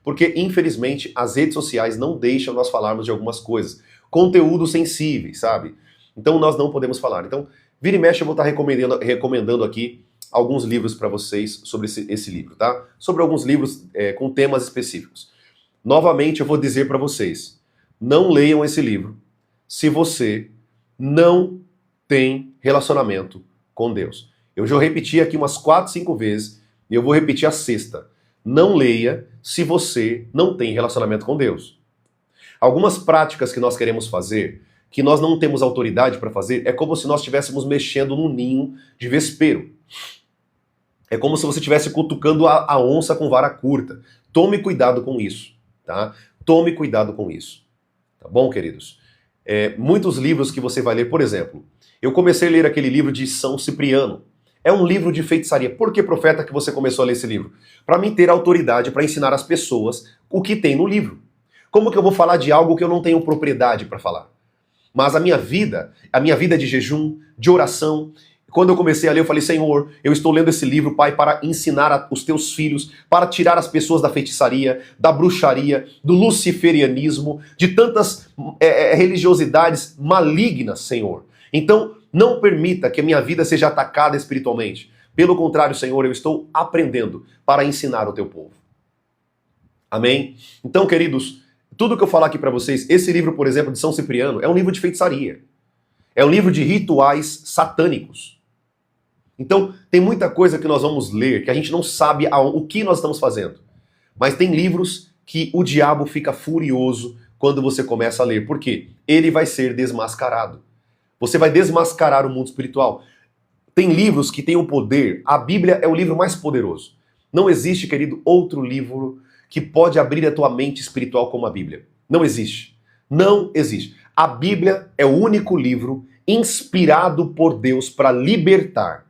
Porque, infelizmente, as redes sociais não deixam nós falarmos de algumas coisas. Conteúdos sensíveis, sabe? Então nós não podemos falar. Então, vira e mexe, eu vou estar recomendando aqui alguns livros para vocês sobre esse livro, tá? Sobre alguns livros com temas específicos. Novamente, eu vou dizer para vocês, não leiam esse livro se você não tem relacionamento com Deus. Eu já repeti aqui umas 4, 5 vezes e eu vou repetir a sexta. Não leia se você não tem relacionamento com Deus. Algumas práticas que nós queremos fazer, que nós não temos autoridade para fazer, é como se nós estivéssemos mexendo num ninho de vespeiro. É como se você estivesse cutucando a onça com vara curta. Tome cuidado com isso, tá? Tome cuidado com isso. Tá bom, queridos? Muitos livros que você vai ler, por exemplo, eu comecei a ler aquele livro de São Cipriano. É um livro de feitiçaria. Por que, profeta, que você começou a ler esse livro? Para mim ter autoridade para ensinar às pessoas o que tem no livro. Como que eu vou falar de algo que eu não tenho propriedade para falar? Mas a minha vida é de jejum, de oração. Quando eu comecei a ler, eu falei, Senhor, eu estou lendo esse livro, Pai, para ensinar os teus filhos, para tirar as pessoas da feitiçaria, da bruxaria, do luciferianismo, de tantas religiosidades malignas, Senhor. Então, não permita que a minha vida seja atacada espiritualmente. Pelo contrário, Senhor, eu estou aprendendo para ensinar o teu povo. Amém? Então, queridos, tudo que eu falar aqui para vocês, esse livro, por exemplo, de São Cipriano, é um livro de feitiçaria. É um livro de rituais satânicos. Então, tem muita coisa que nós vamos ler que a gente não sabe o que nós estamos fazendo. Mas tem livros que o diabo fica furioso quando você começa a ler. Por quê? Ele vai ser desmascarado. Você vai desmascarar o mundo espiritual. Tem livros que têm o poder. A Bíblia é o livro mais poderoso. Não existe, querido, outro livro que pode abrir a tua mente espiritual como a Bíblia. Não existe. Não existe. A Bíblia é o único livro inspirado por Deus para libertar.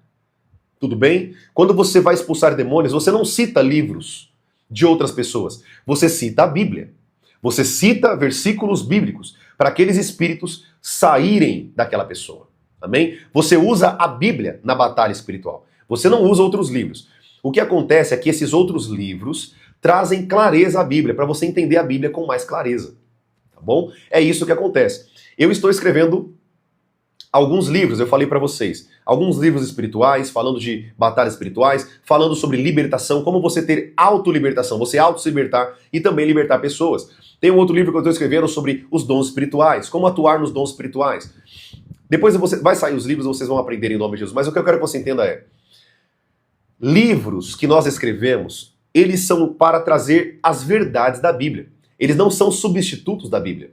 Tudo bem? Quando você vai expulsar demônios, você não cita livros de outras pessoas. Você cita a Bíblia. Você cita versículos bíblicos para aqueles espíritos saírem daquela pessoa. Amém? Você usa a Bíblia na batalha espiritual. Você não usa outros livros. O que acontece é que esses outros livros trazem clareza à Bíblia, para você entender a Bíblia com mais clareza. Tá bom? É isso que acontece. Eu estou escrevendo alguns livros, eu falei para vocês, alguns livros espirituais, falando de batalhas espirituais, falando sobre libertação, como você ter autolibertação, você auto-se libertar e também libertar pessoas. Tem um outro livro que eu estou escrevendo sobre os dons espirituais, como atuar nos dons espirituais. Depois vai sair os livros, vocês vão aprender em nome de Jesus, mas o que eu quero que você entenda é, livros que nós escrevemos, eles são para trazer as verdades da Bíblia. Eles não são substitutos da Bíblia.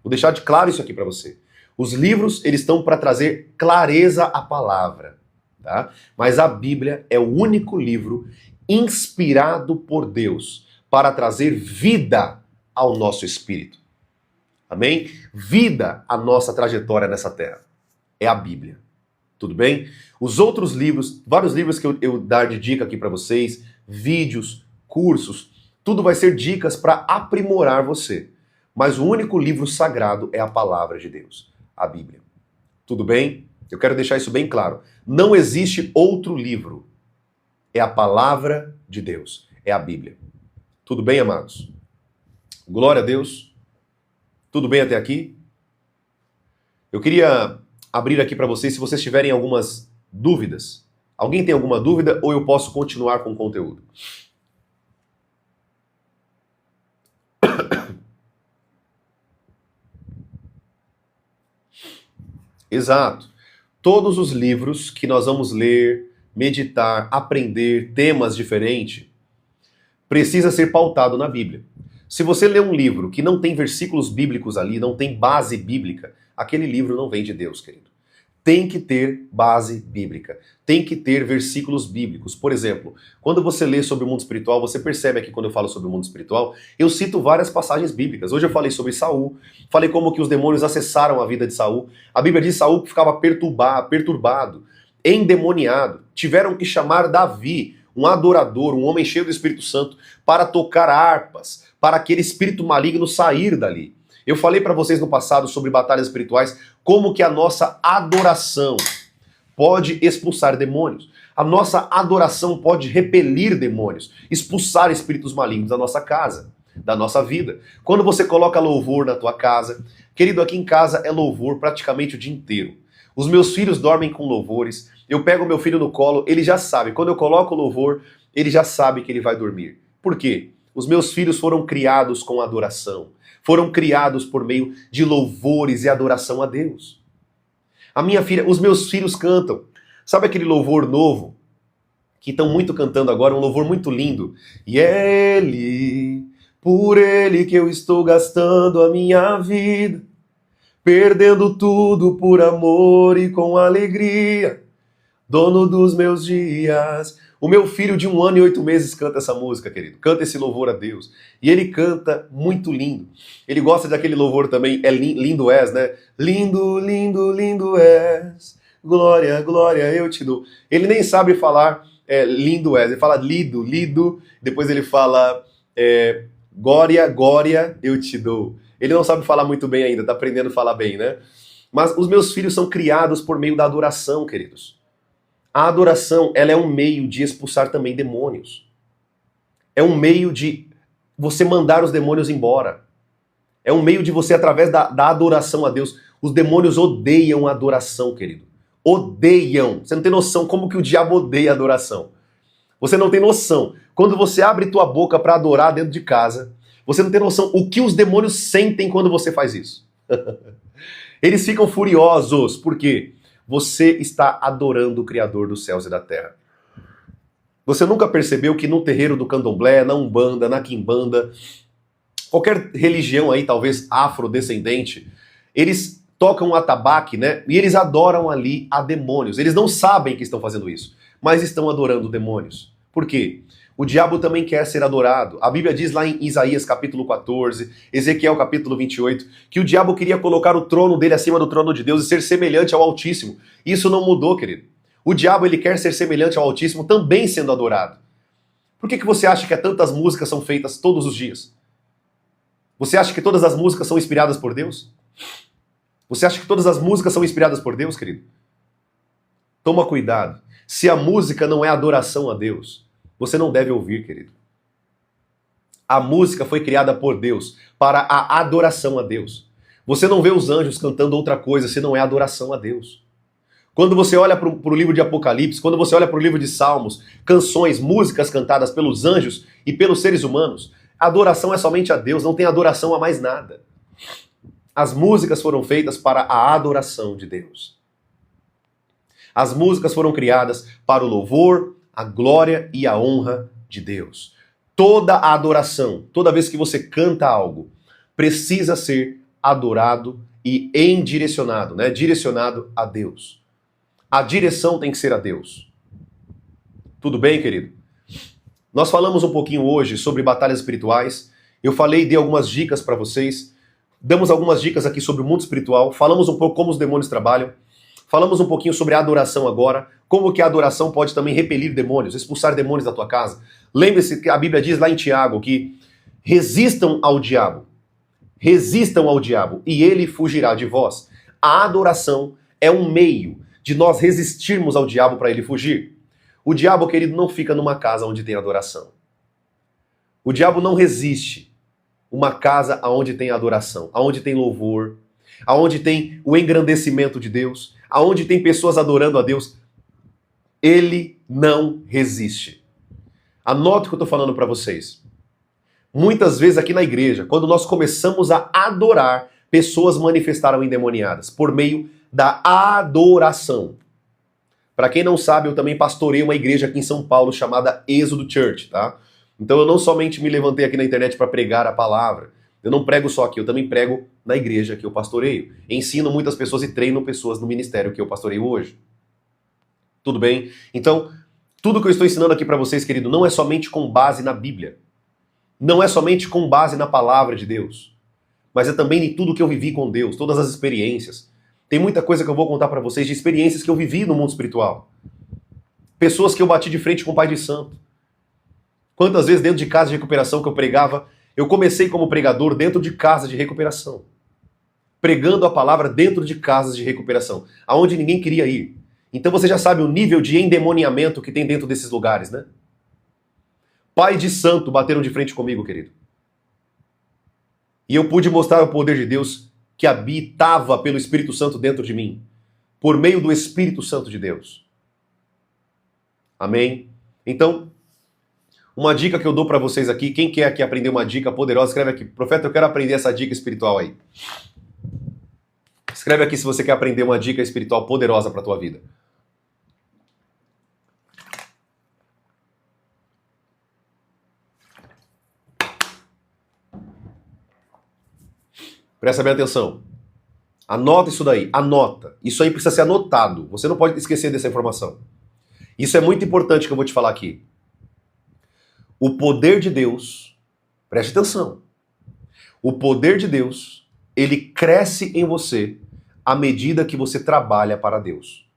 Vou deixar de claro isso aqui para você. Os livros, eles estão para trazer clareza à palavra, tá? Mas a Bíblia é o único livro inspirado por Deus para trazer vida ao nosso espírito. Amém? Vida à nossa trajetória nessa terra. É a Bíblia. Tudo bem? Os outros livros, vários livros que eu dar de dica aqui para vocês, vídeos, cursos, tudo vai ser dicas para aprimorar você. Mas o único livro sagrado é a palavra de Deus. A Bíblia. Tudo bem? Eu quero deixar isso bem claro. Não existe outro livro. É a palavra de Deus. É a Bíblia. Tudo bem, amados? Glória a Deus. Tudo bem até aqui? Eu queria abrir aqui para vocês, se vocês tiverem algumas dúvidas. Alguém tem alguma dúvida ou eu posso continuar com o conteúdo? Exato. Todos os livros que nós vamos ler, meditar, aprender, temas diferentes, precisa ser pautado na Bíblia. Se você lê um livro que não tem versículos bíblicos ali, não tem base bíblica, aquele livro não vem de Deus, querido. Tem que ter base bíblica, tem que ter versículos bíblicos. Por exemplo, quando você lê sobre o mundo espiritual, você percebe aqui quando eu falo sobre o mundo espiritual, eu cito várias passagens bíblicas. Hoje eu falei sobre Saul, falei como que os demônios acessaram a vida de Saul. A Bíblia diz que Saul ficava perturbado, endemoniado. Tiveram que chamar Davi, um adorador, um homem cheio do Espírito Santo, para tocar harpas, para aquele espírito maligno sair dali. Eu falei para vocês no passado sobre batalhas espirituais, como que a nossa adoração pode expulsar demônios. A nossa adoração pode repelir demônios, expulsar espíritos malignos da nossa casa, da nossa vida. Quando você coloca louvor na tua casa, querido, aqui em casa é louvor praticamente o dia inteiro. Os meus filhos dormem com louvores, eu pego meu filho no colo, ele já sabe, quando eu coloco o louvor, ele já sabe que ele vai dormir. Por quê? Os meus filhos foram criados com adoração. Foram criados por meio de louvores e adoração a Deus. A minha filha, os meus filhos cantam. Sabe aquele louvor novo? Que estão muito cantando agora, um louvor muito lindo. E é Ele, por Ele que eu estou gastando a minha vida, perdendo tudo por amor e com alegria, dono dos meus dias. O meu filho de 1 ano e 8 meses canta essa música, querido. Canta esse louvor a Deus. E ele canta muito lindo. Ele gosta daquele louvor também, é lindo és, né? Lindo, lindo, lindo és. Glória, glória eu te dou. Ele nem sabe falar lindo és. Ele fala lido, lido. Depois ele fala glória, glória eu te dou. Ele não sabe falar muito bem ainda, tá aprendendo a falar bem, né? Mas os meus filhos são criados por meio da adoração, queridos. A adoração, ela é um meio de expulsar também demônios. É um meio de você mandar os demônios embora. É um meio de você, através da adoração a Deus. Os demônios odeiam a adoração, querido. Odeiam. Você não tem noção como que o diabo odeia a adoração. Você não tem noção. Quando você abre tua boca para adorar dentro de casa, você não tem noção o que os demônios sentem quando você faz isso. Eles ficam furiosos. Por quê? Você está adorando o Criador dos céus e da terra. Você nunca percebeu que no terreiro do candomblé, na umbanda, na quimbanda, qualquer religião aí, talvez afrodescendente, eles tocam o atabaque, né? E eles adoram ali a demônios. Eles não sabem que estão fazendo isso, mas estão adorando demônios. Por quê? O diabo também quer ser adorado. A Bíblia diz lá em Isaías capítulo 14, Ezequiel capítulo 28, que o diabo queria colocar o trono dele acima do trono de Deus e ser semelhante ao Altíssimo. Isso não mudou, querido. O diabo, ele quer ser semelhante ao Altíssimo também sendo adorado. Por que você acha que tantas músicas são feitas todos os dias? Você acha que todas as músicas são inspiradas por Deus? Você acha que todas as músicas são inspiradas por Deus, querido? Toma cuidado. Se a música não é adoração a Deus, você não deve ouvir, querido. A música foi criada por Deus para a adoração a Deus. Você não vê os anjos cantando outra coisa se não é adoração a Deus. Quando você olha para o livro de Apocalipse, quando você olha para o livro de Salmos, canções, músicas cantadas pelos anjos e pelos seres humanos, a adoração é somente a Deus, não tem adoração a mais nada. As músicas foram feitas para a adoração de Deus. As músicas foram criadas para o louvor, a glória e a honra de Deus. Toda a adoração, toda vez que você canta algo, precisa ser adorado e endirecionado, né? Direcionado a Deus. A direção tem que ser a Deus. Tudo bem, querido? Nós falamos um pouquinho hoje sobre batalhas espirituais. Eu falei, dei algumas dicas para vocês. Damos algumas dicas aqui sobre o mundo espiritual. Falamos um pouco como os demônios trabalham. Falamos um pouquinho sobre a adoração agora, como que a adoração pode também repelir demônios, expulsar demônios da tua casa. Lembre-se que a Bíblia diz lá em Tiago que resistam ao diabo e ele fugirá de vós. A adoração é um meio de nós resistirmos ao diabo para ele fugir. O diabo, querido, não fica numa casa onde tem adoração. O diabo não resiste uma casa onde tem adoração, onde tem louvor, onde tem o engrandecimento de Deus, aonde tem pessoas adorando a Deus. Ele não resiste. Anote o que eu estou falando para vocês. Muitas vezes aqui na igreja, quando nós começamos a adorar, pessoas manifestaram endemoniadas por meio da adoração. Para quem não sabe, eu também pastorei uma igreja aqui em São Paulo chamada Êxodo Church, tá? Então eu não somente me levantei aqui na internet para pregar a palavra, eu não prego só aqui, eu também prego na igreja que eu pastoreio. Ensino muitas pessoas e treino pessoas no ministério que eu pastoreio hoje. Tudo bem? Então, tudo que eu estou ensinando aqui para vocês, querido, não é somente com base na Bíblia. Não é somente com base na palavra de Deus. Mas é também em tudo que eu vivi com Deus, todas as experiências. Tem muita coisa que eu vou contar para vocês de experiências que eu vivi no mundo espiritual. Pessoas que eu bati de frente com o Pai de Santo. Quantas vezes dentro de casa de recuperação que eu pregava, eu comecei como pregador dentro de casas de recuperação. Pregando a palavra dentro de casas de recuperação, aonde ninguém queria ir. Então você já sabe o nível de endemoniamento que tem dentro desses lugares, né? Pai de santo bateram de frente comigo, querido. E eu pude mostrar o poder de Deus que habitava pelo Espírito Santo dentro de mim, por meio do Espírito Santo de Deus. Amém? Então, uma dica que eu dou para vocês aqui, quem quer aqui aprender uma dica poderosa, escreve aqui, profeta, eu quero aprender essa dica espiritual aí. Escreve aqui se você quer aprender uma dica espiritual poderosa para a tua vida. Presta bem atenção. Anota isso daí, anota. Isso aí precisa ser anotado. Você não pode esquecer dessa informação. Isso é muito importante que eu vou te falar aqui. O poder de Deus, preste atenção, o poder de Deus, ele cresce em você à medida que você trabalha para Deus.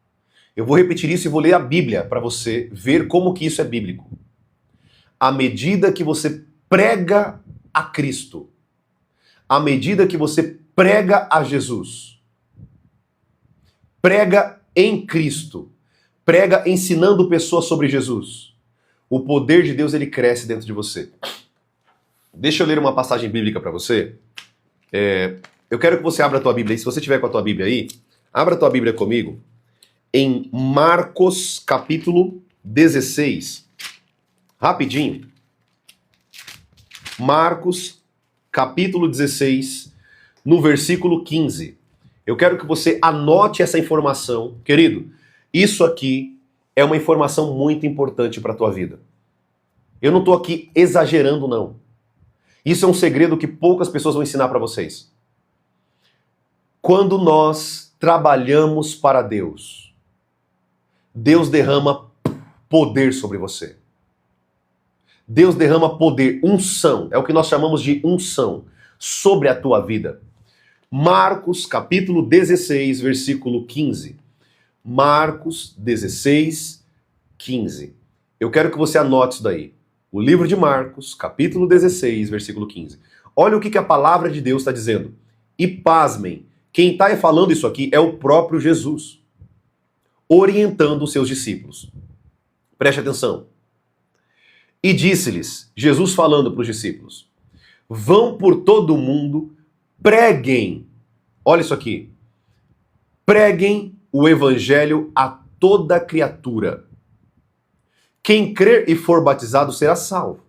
Eu vou repetir isso e vou ler a Bíblia para você ver como que isso é bíblico. À medida que você prega a Cristo, à medida que você prega a Jesus, prega em Cristo, prega ensinando pessoas sobre Jesus, o poder de Deus, ele cresce dentro de você. Deixa eu ler uma passagem bíblica para você. Eu quero que você abra a tua Bíblia aí. Se você tiver com a tua Bíblia aí, abra a tua Bíblia comigo em Marcos capítulo 16. Rapidinho. Marcos capítulo 16, no versículo 15. Eu quero que você anote essa informação. Querido, isso aqui é uma informação muito importante para a tua vida. Eu não estou aqui exagerando, não. Isso é um segredo que poucas pessoas vão ensinar para vocês. Quando nós trabalhamos para Deus, Deus derrama poder sobre você. Deus derrama poder, unção, é o que nós chamamos de unção, sobre a tua vida. Marcos capítulo 16, versículo 15. Marcos 16, 15. Eu quero que você anote isso daí. O livro de Marcos, capítulo 16, versículo 15. Olha o que a palavra de Deus está dizendo. E pasmem, quem está falando isso aqui é o próprio Jesus. orientando os seus discípulos. Preste atenção. E disse-lhes, Jesus falando para os discípulos, vão por todo o mundo, preguem, olha isso aqui, preguem o evangelho a toda criatura. Quem crer e for batizado será salvo.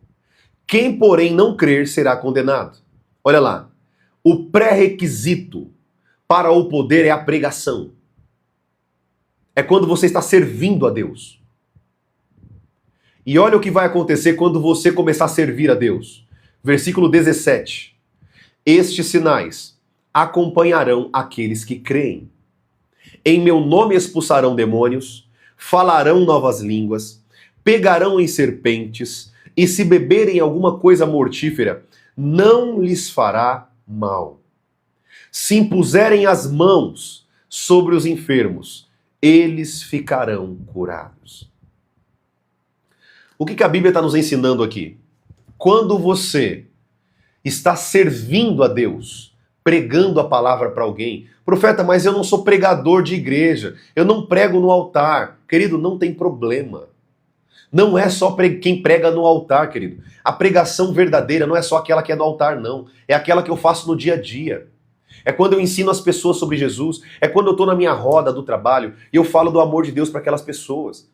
Quem, porém, não crer será condenado. Olha lá, o pré-requisito para o poder é a pregação. É quando você está servindo a Deus. E olha o que vai acontecer quando você começar a servir a Deus. Versículo 17. Estes sinais acompanharão aqueles que creem. Em meu nome expulsarão demônios, falarão novas línguas, pegarão em serpentes, e se beberem alguma coisa mortífera, não lhes fará mal. Se impuserem as mãos sobre os enfermos, eles ficarão curados. O que a Bíblia está nos ensinando aqui? Quando você está servindo a Deus, pregando a palavra para alguém, profeta, mas eu não sou pregador de igreja, eu não prego no altar. Querido, não tem problema. Não é só quem prega no altar, querido. A pregação verdadeira não é só aquela que é no altar, não. É aquela que eu faço no dia a dia. É quando eu ensino as pessoas sobre Jesus. É quando eu estou na minha roda do trabalho e eu falo do amor de Deus para aquelas pessoas.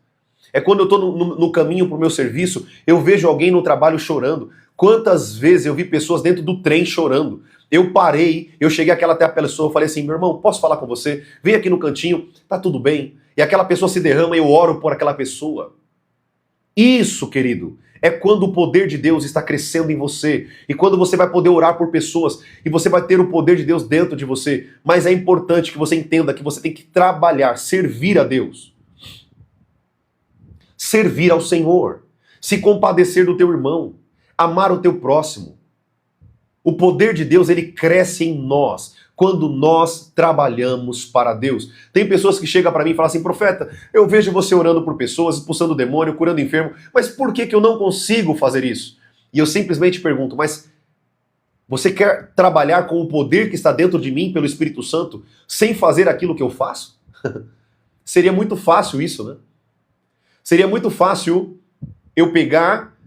É quando eu estou no caminho para o meu serviço, eu vejo alguém no trabalho chorando. Quantas vezes eu vi pessoas dentro do trem chorando? Eu parei, eu cheguei até a pessoa, eu falei assim, meu irmão, posso falar com você? Vem aqui no cantinho, tá tudo bem? E aquela pessoa se derrama e eu oro por aquela pessoa. Isso, querido, é quando o poder de Deus está crescendo em você. E quando você vai poder orar por pessoas e você vai ter o poder de Deus dentro de você. Mas é importante que você entenda que você tem que trabalhar, servir a Deus. Servir ao Senhor, se compadecer do teu irmão, amar o teu próximo. O poder de Deus, ele cresce em nós quando nós trabalhamos para Deus. Tem pessoas que chegam para mim e falam assim, profeta, eu vejo você orando por pessoas, expulsando o demônio, curando o enfermo, mas por que eu não consigo fazer isso? E eu simplesmente pergunto, mas você quer trabalhar com o poder que está dentro de mim pelo Espírito Santo sem fazer aquilo que eu faço? Seria muito fácil isso, né? Seria muito fácil eu pegar,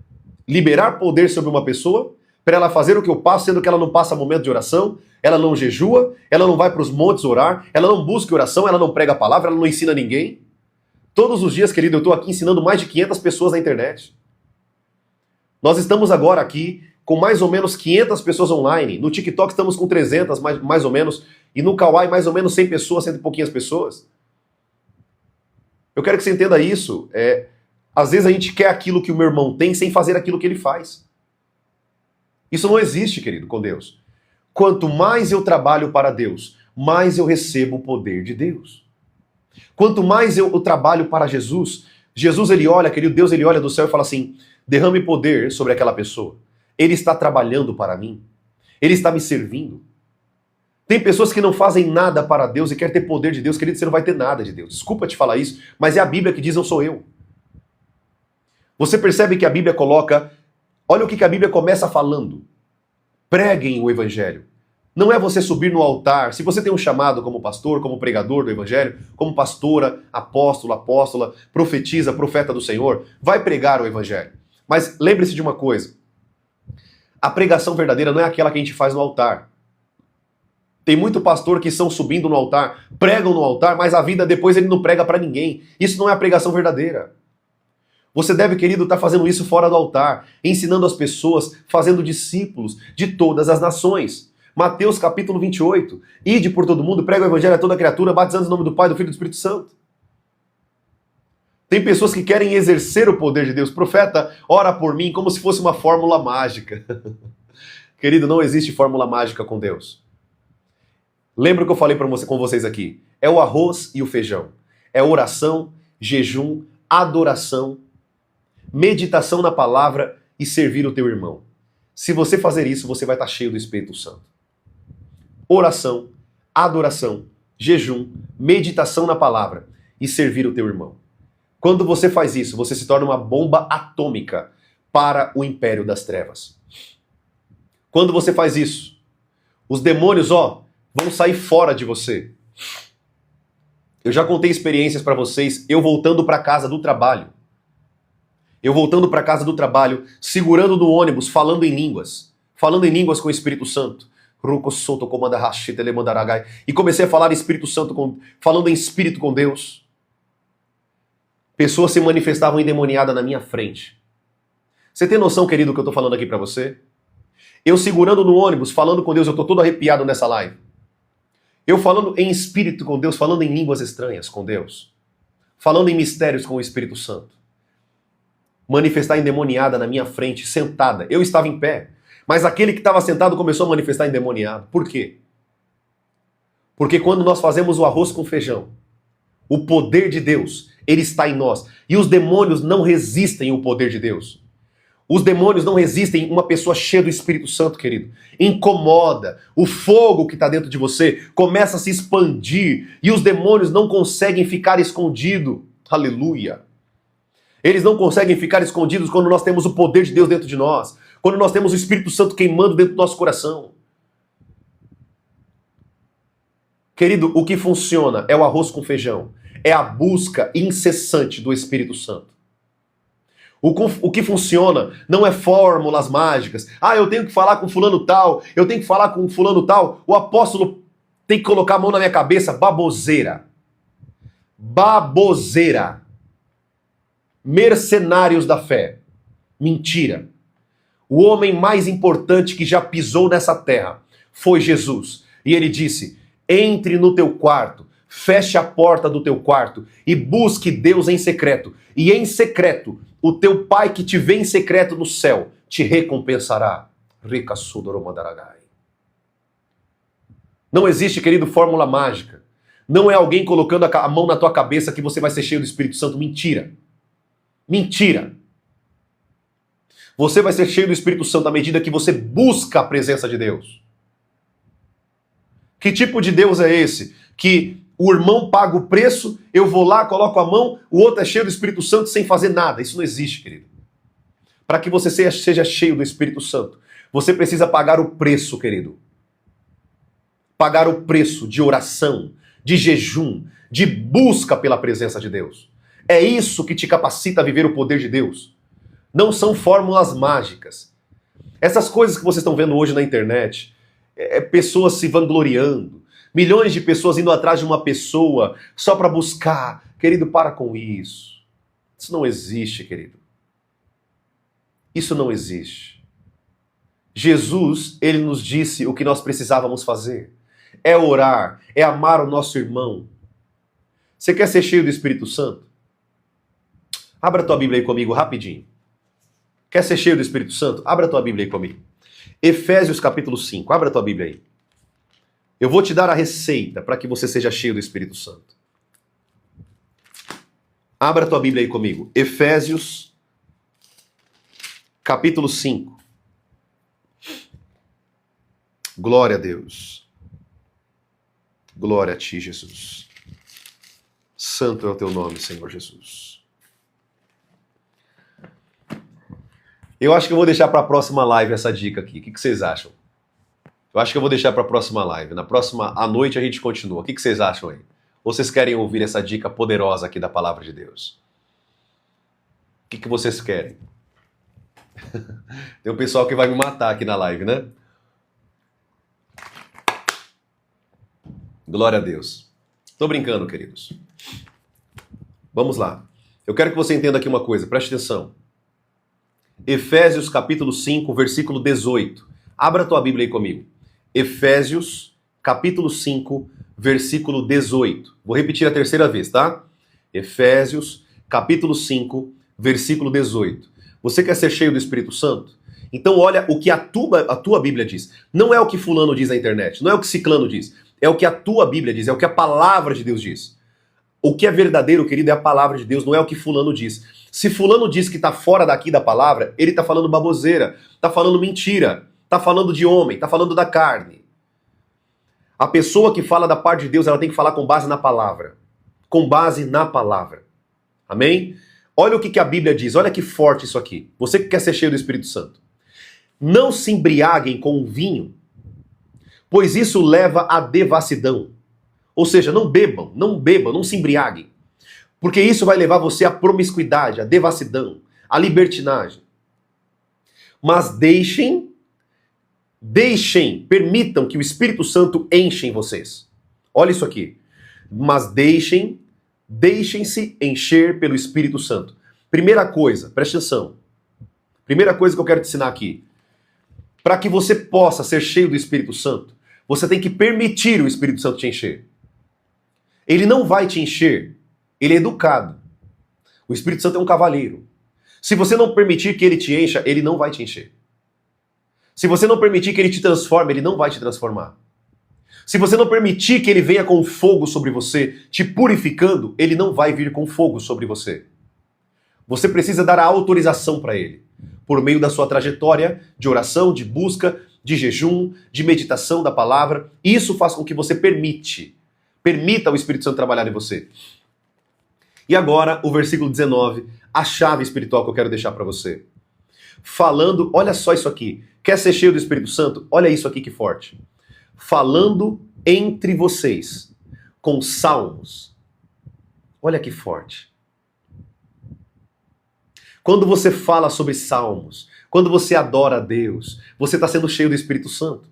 liberar poder sobre uma pessoa, para ela fazer o que eu passo, sendo que ela não passa momento de oração, ela não jejua, ela não vai para os montes orar, ela não busca oração, ela não prega a palavra, ela não ensina ninguém. Todos os dias, querido, eu estou aqui ensinando mais de 500 pessoas na internet. Nós estamos agora aqui com mais ou menos 500 pessoas online. No TikTok estamos com 300, mais ou menos, e no Kawaii mais ou menos 100 pessoas, 100 e pouquinhas pessoas. Eu quero que você entenda isso. Às vezes a gente quer aquilo que o meu irmão tem sem fazer aquilo que ele faz. Isso não existe, querido, com Deus. Quanto mais eu trabalho para Deus, mais eu recebo o poder de Deus. Quanto mais eu trabalho para Jesus, Jesus ele olha, querido, Deus ele olha do céu e fala assim, derrame poder sobre aquela pessoa. Ele está trabalhando para mim. Ele está me servindo. Tem pessoas que não fazem nada para Deus e querem ter poder de Deus. Querido, você não vai ter nada de Deus. Desculpa te falar isso, mas é a Bíblia que diz, não sou eu. Você percebe que a Bíblia coloca... Olha o que a Bíblia começa falando. Preguem o Evangelho. Não é você subir no altar. Se você tem um chamado como pastor, como pregador do Evangelho, como pastora, apóstolo, apóstola, profetiza, profeta do Senhor, vai pregar o Evangelho. Mas lembre-se de uma coisa. A pregação verdadeira não é aquela que a gente faz no altar. Tem muito pastor que estão subindo no altar, pregam no altar, mas a vida depois ele não prega para ninguém. Isso não é a pregação verdadeira. Você deve, querido, estar fazendo isso fora do altar, ensinando as pessoas, fazendo discípulos de todas as nações. Mateus capítulo 28. Ide por todo mundo, prega o evangelho a toda criatura, batizando no nome do Pai, do Filho e do Espírito Santo. Tem pessoas que querem exercer o poder de Deus. Profeta, ora por mim como se fosse uma fórmula mágica. Querido, não existe fórmula mágica com Deus. Lembra o que eu falei com vocês aqui? É o arroz e o feijão. É oração, jejum, adoração, meditação na palavra e servir o teu irmão. Se você fazer isso, você vai estar cheio do Espírito Santo. Oração, adoração, jejum, meditação na palavra e servir o teu irmão. Quando você faz isso, você se torna uma bomba atômica para o império das trevas. Quando você faz isso, os demônios, vão sair fora de você. Eu já contei experiências para vocês, eu voltando para casa do trabalho. Eu voltando para casa do trabalho, segurando no ônibus, falando em línguas com o Espírito Santo. E comecei a falar em Espírito Santo, falando em Espírito com Deus. Pessoas se manifestavam endemoniadas na minha frente. Você tem noção, querido, do que eu estou falando aqui para você? Eu segurando no ônibus, falando com Deus, eu estou todo arrepiado nessa live. Eu falando em Espírito com Deus, falando em línguas estranhas com Deus. Falando em mistérios com o Espírito Santo. Manifestar endemoniada na minha frente, sentada. Eu estava em pé. Mas aquele que estava sentado começou a manifestar endemoniado. Por quê? Porque quando nós fazemos o arroz com feijão, o poder de Deus, ele está em nós. E os demônios não resistem ao poder de Deus. Os demônios não resistem uma pessoa cheia do Espírito Santo, querido. Incomoda. O fogo que está dentro de você começa a se expandir. E os demônios não conseguem ficar escondidos. Aleluia. Eles não conseguem ficar escondidos quando nós temos o poder de Deus dentro de nós. Quando nós temos o Espírito Santo queimando dentro do nosso coração. Querido, o que funciona é o arroz com feijão. É a busca incessante do Espírito Santo. O que funciona não é fórmulas mágicas. Ah, eu tenho que falar com fulano tal, eu tenho que falar com fulano tal. O apóstolo tem que colocar a mão na minha cabeça. Baboseira. Baboseira. Mercenários da fé. Mentira. O homem mais importante que já pisou nessa terra foi Jesus. E ele disse: entre no teu quarto, feche a porta do teu quarto e busque Deus em secreto. E em secreto, o teu pai que te vê em secreto no céu te recompensará. Não existe, querido, fórmula mágica. Não é alguém colocando a mão na tua cabeça que você vai ser cheio do Espírito Santo. Mentira. Mentira. Você vai ser cheio do Espírito Santo à medida que você busca a presença de Deus. Que tipo de Deus é esse? Que o irmão paga o preço, eu vou lá, coloco a mão, o outro é cheio do Espírito Santo sem fazer nada. Isso não existe, querido. Para que você seja cheio do Espírito Santo, você precisa pagar o preço, querido. Pagar o preço de oração, de jejum, de busca pela presença de Deus. É isso que te capacita a viver o poder de Deus. Não são fórmulas mágicas. Essas coisas que vocês estão vendo hoje na internet, pessoas se vangloriando, milhões de pessoas indo atrás de uma pessoa só para buscar. Querido, para com isso. Isso não existe, querido. Isso não existe. Jesus, ele nos disse o que nós precisávamos fazer. É orar, é amar o nosso irmão. Você quer ser cheio do Espírito Santo? Abra tua Bíblia aí comigo rapidinho. Quer ser cheio do Espírito Santo? Abra tua Bíblia aí comigo. Efésios capítulo 5. Abra tua Bíblia aí. Eu vou te dar a receita para que você seja cheio do Espírito Santo. Abra tua Bíblia aí comigo. Efésios capítulo 5. Glória a Deus. Glória a ti, Jesus. Santo é o teu nome, Senhor Jesus. Eu acho que eu vou deixar para a próxima live essa dica aqui. O que vocês acham? Eu acho que eu vou deixar para a próxima live. Na próxima, à noite, a gente continua. O que vocês acham aí? Ou vocês querem ouvir essa dica poderosa aqui da palavra de Deus? O que vocês querem? Tem um pessoal que vai me matar aqui na live, né? Glória a Deus. Tô brincando, queridos. Vamos lá. Eu quero que você entenda aqui uma coisa. Preste atenção. Efésios capítulo 5, versículo 18. Abra a tua Bíblia aí comigo. Efésios capítulo 5, versículo 18. Vou repetir a terceira vez, tá? Efésios capítulo 5, versículo 18. Você quer ser cheio do Espírito Santo? Então olha o que a tua Bíblia diz. Não é o que fulano diz na internet, não é o que ciclano diz. É o que a tua Bíblia diz, é o que a palavra de Deus diz. O que é verdadeiro, querido, é a palavra de Deus, não é o que fulano diz. Se fulano diz que está fora daqui da palavra, ele está falando baboseira, está falando mentira, está falando de homem, está falando da carne. A pessoa que fala da parte de Deus, ela tem que falar com base na palavra. Com base na palavra. Amém? Olha o que a Bíblia diz, olha que forte isso aqui. Você que quer ser cheio do Espírito Santo. Não se embriaguem com o vinho, pois isso leva à devassidão. Ou seja, não bebam, não se embriaguem. Porque isso vai levar você à promiscuidade, à devassidão, à libertinagem. Mas permitam que o Espírito Santo enche em vocês. Olha isso aqui. Mas deixem-se encher pelo Espírito Santo. Primeira coisa, preste atenção. Primeira coisa que eu quero te ensinar aqui. Para que você possa ser cheio do Espírito Santo, você tem que permitir o Espírito Santo te encher. Ele não vai te encher, ele é educado. O Espírito Santo é um cavalheiro. Se você não permitir que ele te encha, ele não vai te encher. Se você não permitir que ele te transforme, ele não vai te transformar. Se você não permitir que ele venha com fogo sobre você, te purificando, ele não vai vir com fogo sobre você. Você precisa dar a autorização para ele, por meio da sua trajetória de oração, de busca, de jejum, de meditação da palavra. Isso faz com que você permita o Espírito Santo trabalhar em você. E agora, o versículo 19, a chave espiritual que eu quero deixar para você. Falando, olha só isso aqui. Quer ser cheio do Espírito Santo? Olha isso aqui que forte. Falando entre vocês, com salmos. Olha que forte. Quando você fala sobre salmos, quando você adora a Deus, você está sendo cheio do Espírito Santo.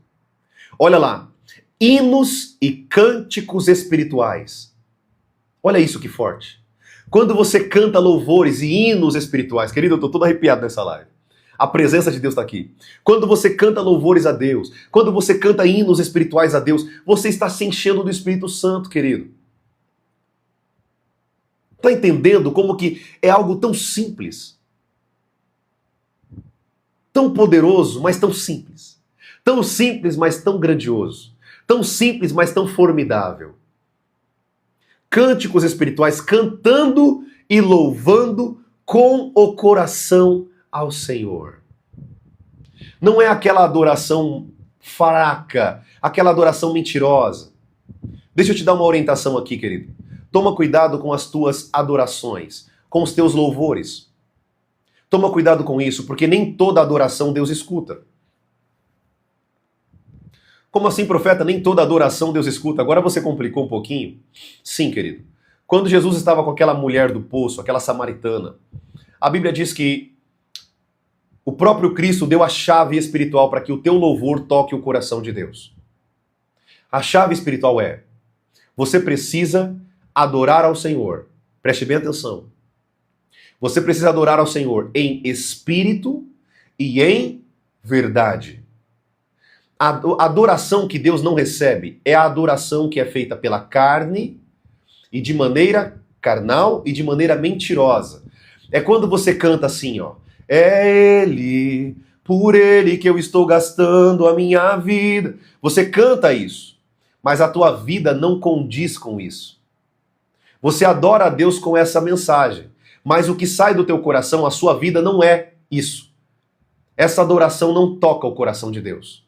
Olha lá. Hinos e cânticos espirituais. Olha isso que forte. Quando você canta louvores e hinos espirituais, querido, eu estou todo arrepiado nessa live. A presença de Deus está aqui. Quando você canta louvores a Deus, quando você canta hinos espirituais a Deus, você está se enchendo do Espírito Santo, querido. Está entendendo como que é algo tão simples? Tão poderoso, mas tão simples. Tão simples, mas tão grandioso. Tão simples, mas tão formidável. Cânticos espirituais, cantando e louvando com o coração ao Senhor. Não é aquela adoração fraca, aquela adoração mentirosa. Deixa eu te dar uma orientação aqui, querido. Toma cuidado com as tuas adorações, com os teus louvores. Toma cuidado com isso, porque nem toda adoração Deus escuta. Como assim, profeta? Nem toda adoração Deus escuta. Agora você complicou um pouquinho? Sim, querido. Quando Jesus estava com aquela mulher do poço, aquela samaritana, a Bíblia diz que o próprio Cristo deu a chave espiritual para que o teu louvor toque o coração de Deus. A chave espiritual é: você precisa adorar ao Senhor. Preste bem atenção. Você precisa adorar ao Senhor em espírito e em verdade. A adoração que Deus não recebe é a adoração que é feita pela carne e de maneira carnal e de maneira mentirosa. É quando você canta assim, ó. É Ele, por Ele que eu estou gastando a minha vida. Você canta isso, mas a tua vida não condiz com isso. Você adora a Deus com essa mensagem, mas o que sai do teu coração, a sua vida não é isso. Essa adoração não toca o coração de Deus.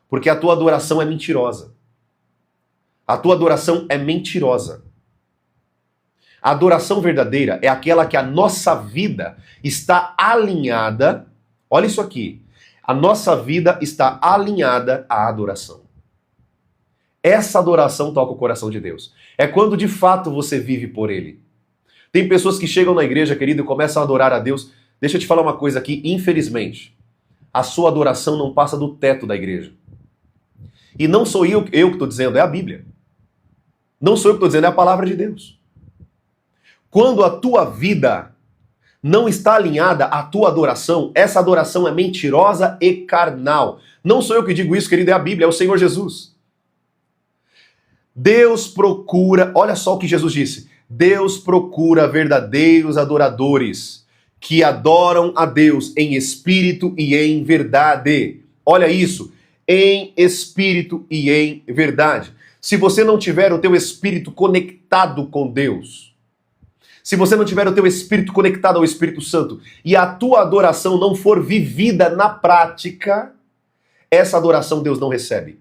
Porque a tua adoração é mentirosa. A tua adoração é mentirosa. A adoração verdadeira é aquela que a nossa vida está alinhada. Olha isso aqui. A nossa vida está alinhada à adoração. Essa adoração toca o coração de Deus. É quando de fato você vive por Ele. Tem pessoas que chegam na igreja, querido, e começam a adorar a Deus. Deixa eu te falar uma coisa aqui, infelizmente. A sua adoração não passa do teto da igreja. E não sou eu que estou dizendo, é a Bíblia. Não sou eu que estou dizendo, é a palavra de Deus. Quando a tua vida não está alinhada à tua adoração, essa adoração é mentirosa e carnal. Não sou eu que digo isso, querido, é a Bíblia, é o Senhor Jesus. Deus procura, olha só o que Jesus disse, Deus procura verdadeiros adoradores que adoram a Deus em espírito e em verdade. Olha isso, em espírito e em verdade. Se você não tiver o teu espírito conectado com Deus, se você não tiver o teu espírito conectado ao Espírito Santo e a tua adoração não for vivida na prática, essa adoração Deus não recebe.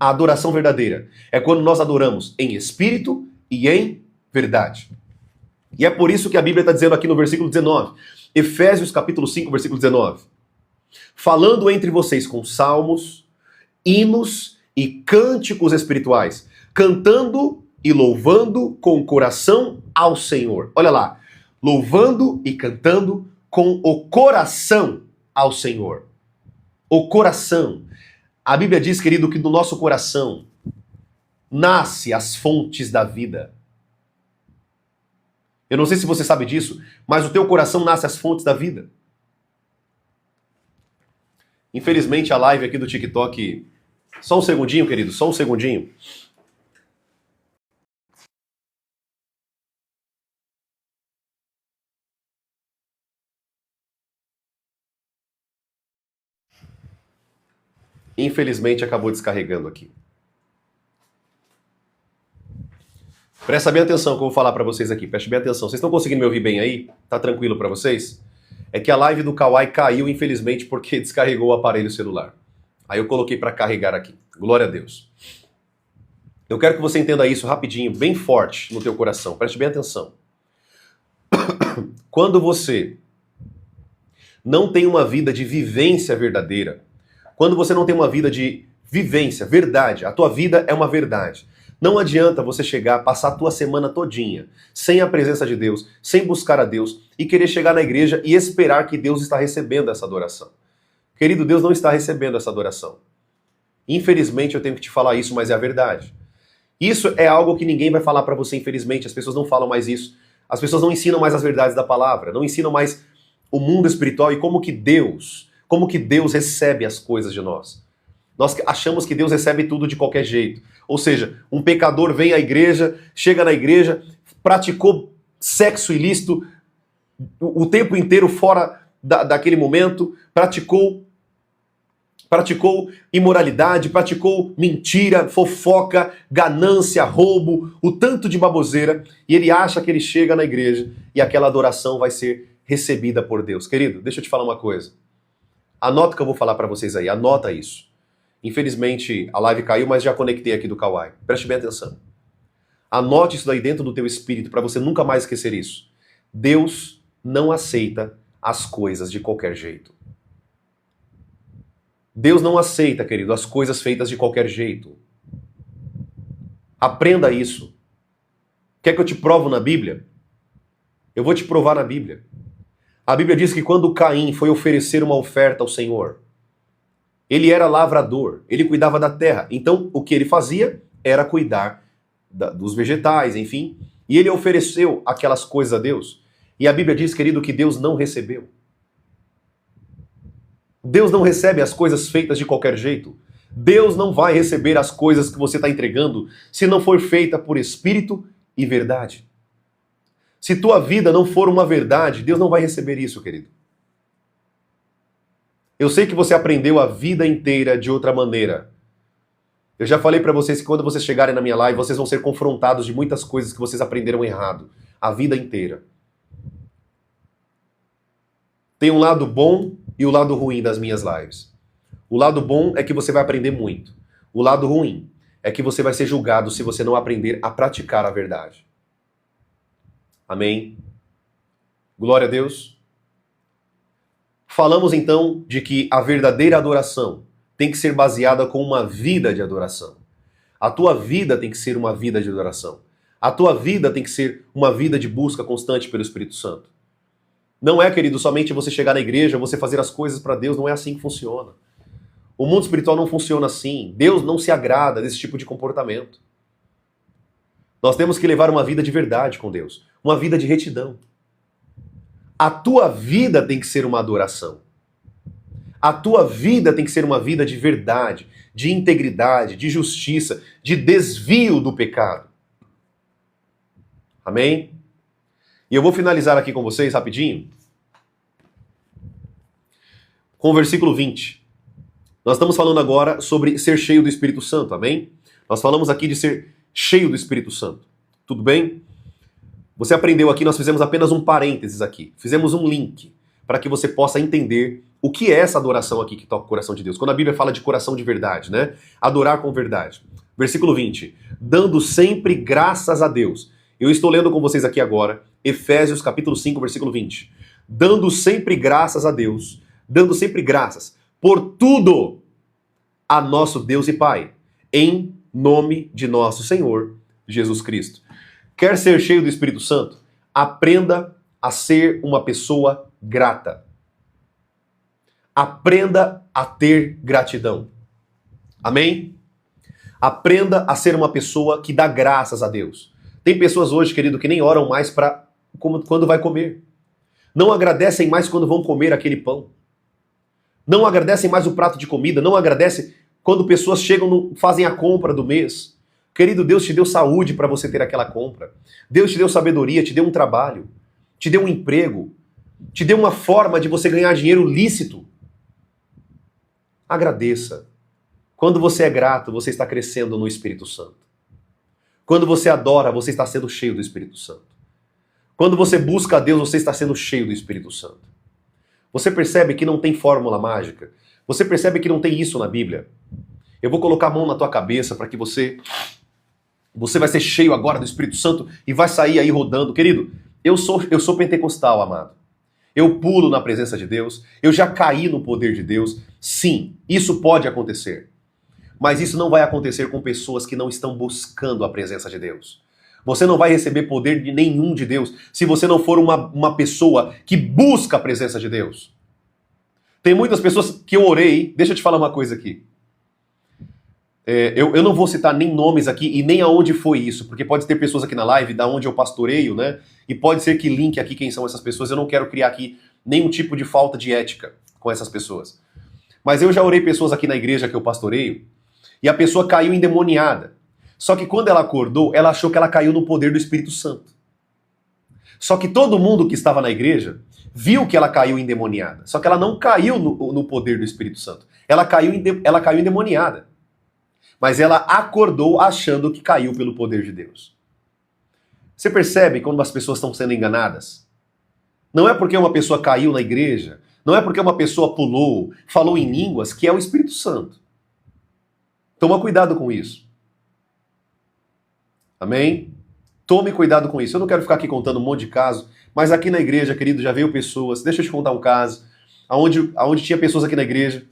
A adoração verdadeira é quando nós adoramos em espírito e em verdade. E é por isso que a Bíblia está dizendo aqui no versículo 19, Efésios capítulo 5, versículo 19, falando entre vocês com salmos, hinos e cânticos espirituais, cantando e louvando com o coração ao Senhor. Olha lá, louvando e cantando com o coração ao Senhor. O coração. A Bíblia diz, querido, que do nosso coração nasce as fontes da vida. Eu não sei se você sabe disso, mas o teu coração nasce as fontes da vida. Infelizmente a live aqui do TikTok... Só um segundinho, querido, só um segundinho. Infelizmente acabou descarregando aqui. Presta bem atenção que eu vou falar para vocês aqui. Preste bem atenção. Vocês estão conseguindo me ouvir bem aí? Tá tranquilo para vocês? É que a live do Kawhi caiu, infelizmente, porque descarregou o aparelho celular. Aí eu coloquei para carregar aqui. Glória a Deus. Eu quero que você entenda isso rapidinho, bem forte no teu coração. Preste bem atenção. Quando você não tem uma vida de vivência verdadeira, quando você não tem uma vida de vivência, verdade, a tua vida é uma verdade. Não adianta você chegar, passar a tua semana todinha sem a presença de Deus, sem buscar a Deus e querer chegar na igreja e esperar que Deus está recebendo essa adoração. Querido, Deus não está recebendo essa adoração. Infelizmente eu tenho que te falar isso, mas é a verdade. Isso é algo que ninguém vai falar para você, infelizmente. As pessoas não falam mais isso. As pessoas não ensinam mais as verdades da palavra, não ensinam mais o mundo espiritual e como que Deus recebe as coisas de nós. Nós achamos que Deus recebe tudo de qualquer jeito. Ou seja, um pecador vem à igreja, chega na igreja, praticou sexo ilícito o tempo inteiro fora daquele momento, praticou imoralidade, praticou mentira, fofoca, ganância, roubo, o tanto de baboseira, e ele acha que ele chega na igreja e aquela adoração vai ser recebida por Deus. Querido, deixa eu te falar uma coisa. Anota o que eu vou falar para vocês aí, anota isso. Infelizmente a live caiu, mas já conectei aqui do Kawhi. Preste bem atenção. Anote isso daí dentro do teu espírito para você nunca mais esquecer isso. Deus não aceita as coisas de qualquer jeito. Deus não aceita, querido, as coisas feitas de qualquer jeito. Aprenda isso. Quer que eu te provo na Bíblia? Eu vou te provar na Bíblia. A Bíblia diz que quando Caim foi oferecer uma oferta ao Senhor, ele era lavrador, ele cuidava da terra. Então, o que ele fazia era cuidar dos vegetais, enfim. E ele ofereceu aquelas coisas a Deus. E a Bíblia diz, querido, que Deus não recebeu. Deus não recebe as coisas feitas de qualquer jeito. Deus não vai receber as coisas que você está entregando se não for feita por espírito e verdade. Se tua vida não for uma verdade, Deus não vai receber isso, querido. Eu sei que você aprendeu a vida inteira de outra maneira. Eu já falei para vocês que quando vocês chegarem na minha live, vocês vão ser confrontados de muitas coisas que vocês aprenderam errado. A vida inteira. Tem um lado bom e o lado ruim das minhas lives. O lado bom é que você vai aprender muito. O lado ruim é que você vai ser julgado se você não aprender a praticar a verdade. Amém? Glória a Deus. Falamos então de que a verdadeira adoração tem que ser baseada com uma vida de adoração. A tua vida tem que ser uma vida de adoração. A tua vida tem que ser uma vida de busca constante pelo Espírito Santo. Não é, querido, somente você chegar na igreja, você fazer as coisas para Deus, não é assim que funciona. O mundo espiritual não funciona assim. Deus não se agrada desse tipo de comportamento. Nós temos que levar uma vida de verdade com Deus, uma vida de retidão. A tua vida tem que ser uma adoração. A tua vida tem que ser uma vida de verdade, de integridade, de justiça, de desvio do pecado. Amém? E eu vou finalizar aqui com vocês rapidinho com o versículo 20. Nós estamos falando agora sobre ser cheio do Espírito Santo, amém? Nós falamos aqui de ser cheio do Espírito Santo. Tudo bem? Você aprendeu aqui, nós fizemos apenas um parênteses aqui. Fizemos um link para que você possa entender o que é essa adoração aqui que toca o coração de Deus. Quando a Bíblia fala de coração de verdade, né? Adorar com verdade. Versículo 20. Dando sempre graças a Deus. Eu estou lendo com vocês aqui agora, Efésios capítulo 5, versículo 20. Dando sempre graças a Deus, dando sempre graças por tudo a nosso Deus e Pai, em nome de nosso Senhor Jesus Cristo. Quer ser cheio do Espírito Santo? Aprenda a ser uma pessoa grata. Aprenda a ter gratidão. Amém? Aprenda a ser uma pessoa que dá graças a Deus. Tem pessoas hoje, querido, que nem oram mais quando vai comer. Não agradecem mais quando vão comer aquele pão. Não agradecem mais o prato de comida. Não agradecem quando pessoas chegam, fazem a compra do mês. Querido, Deus te deu saúde para você ter aquela compra. Deus te deu sabedoria, te deu um trabalho, te deu um emprego, te deu uma forma de você ganhar dinheiro lícito. Agradeça. Quando você é grato, você está crescendo no Espírito Santo. Quando você adora, você está sendo cheio do Espírito Santo. Quando você busca a Deus, você está sendo cheio do Espírito Santo. Você percebe que não tem fórmula mágica? Você percebe que não tem isso na Bíblia? Eu vou colocar a mão na tua cabeça para que você vai ser cheio agora do Espírito Santo e vai sair aí rodando. Querido, eu sou pentecostal, amado. Eu pulo na presença de Deus, eu já caí no poder de Deus. Sim, isso pode acontecer. Mas isso não vai acontecer com pessoas que não estão buscando a presença de Deus. Você não vai receber poder de nenhum de Deus se você não for uma pessoa que busca a presença de Deus. Tem muitas pessoas que eu orei, deixa eu te falar uma coisa aqui. Eu não vou citar nem nomes aqui e nem aonde foi isso, porque pode ter pessoas aqui na live da onde eu pastoreio, né? E pode ser que linke aqui quem são essas pessoas. Eu não quero criar aqui nenhum tipo de falta de ética com essas pessoas. Mas eu já orei pessoas aqui na igreja que eu pastoreio e a pessoa caiu endemoniada. Só que quando ela acordou, ela achou que ela caiu no poder do Espírito Santo. Só que todo mundo que estava na igreja viu que ela caiu endemoniada. Só que ela não caiu no poder do Espírito Santo. Ela caiu endemoniada. Mas ela acordou achando que caiu pelo poder de Deus. Você percebe quando as pessoas estão sendo enganadas? Não é porque uma pessoa caiu na igreja, não é porque uma pessoa pulou, falou em línguas, que é o Espírito Santo. Toma cuidado com isso. Amém? Tome cuidado com isso. Eu não quero ficar aqui contando um monte de casos, mas aqui na igreja, querido, já veio pessoas, deixa eu te contar um caso, onde tinha pessoas aqui na igreja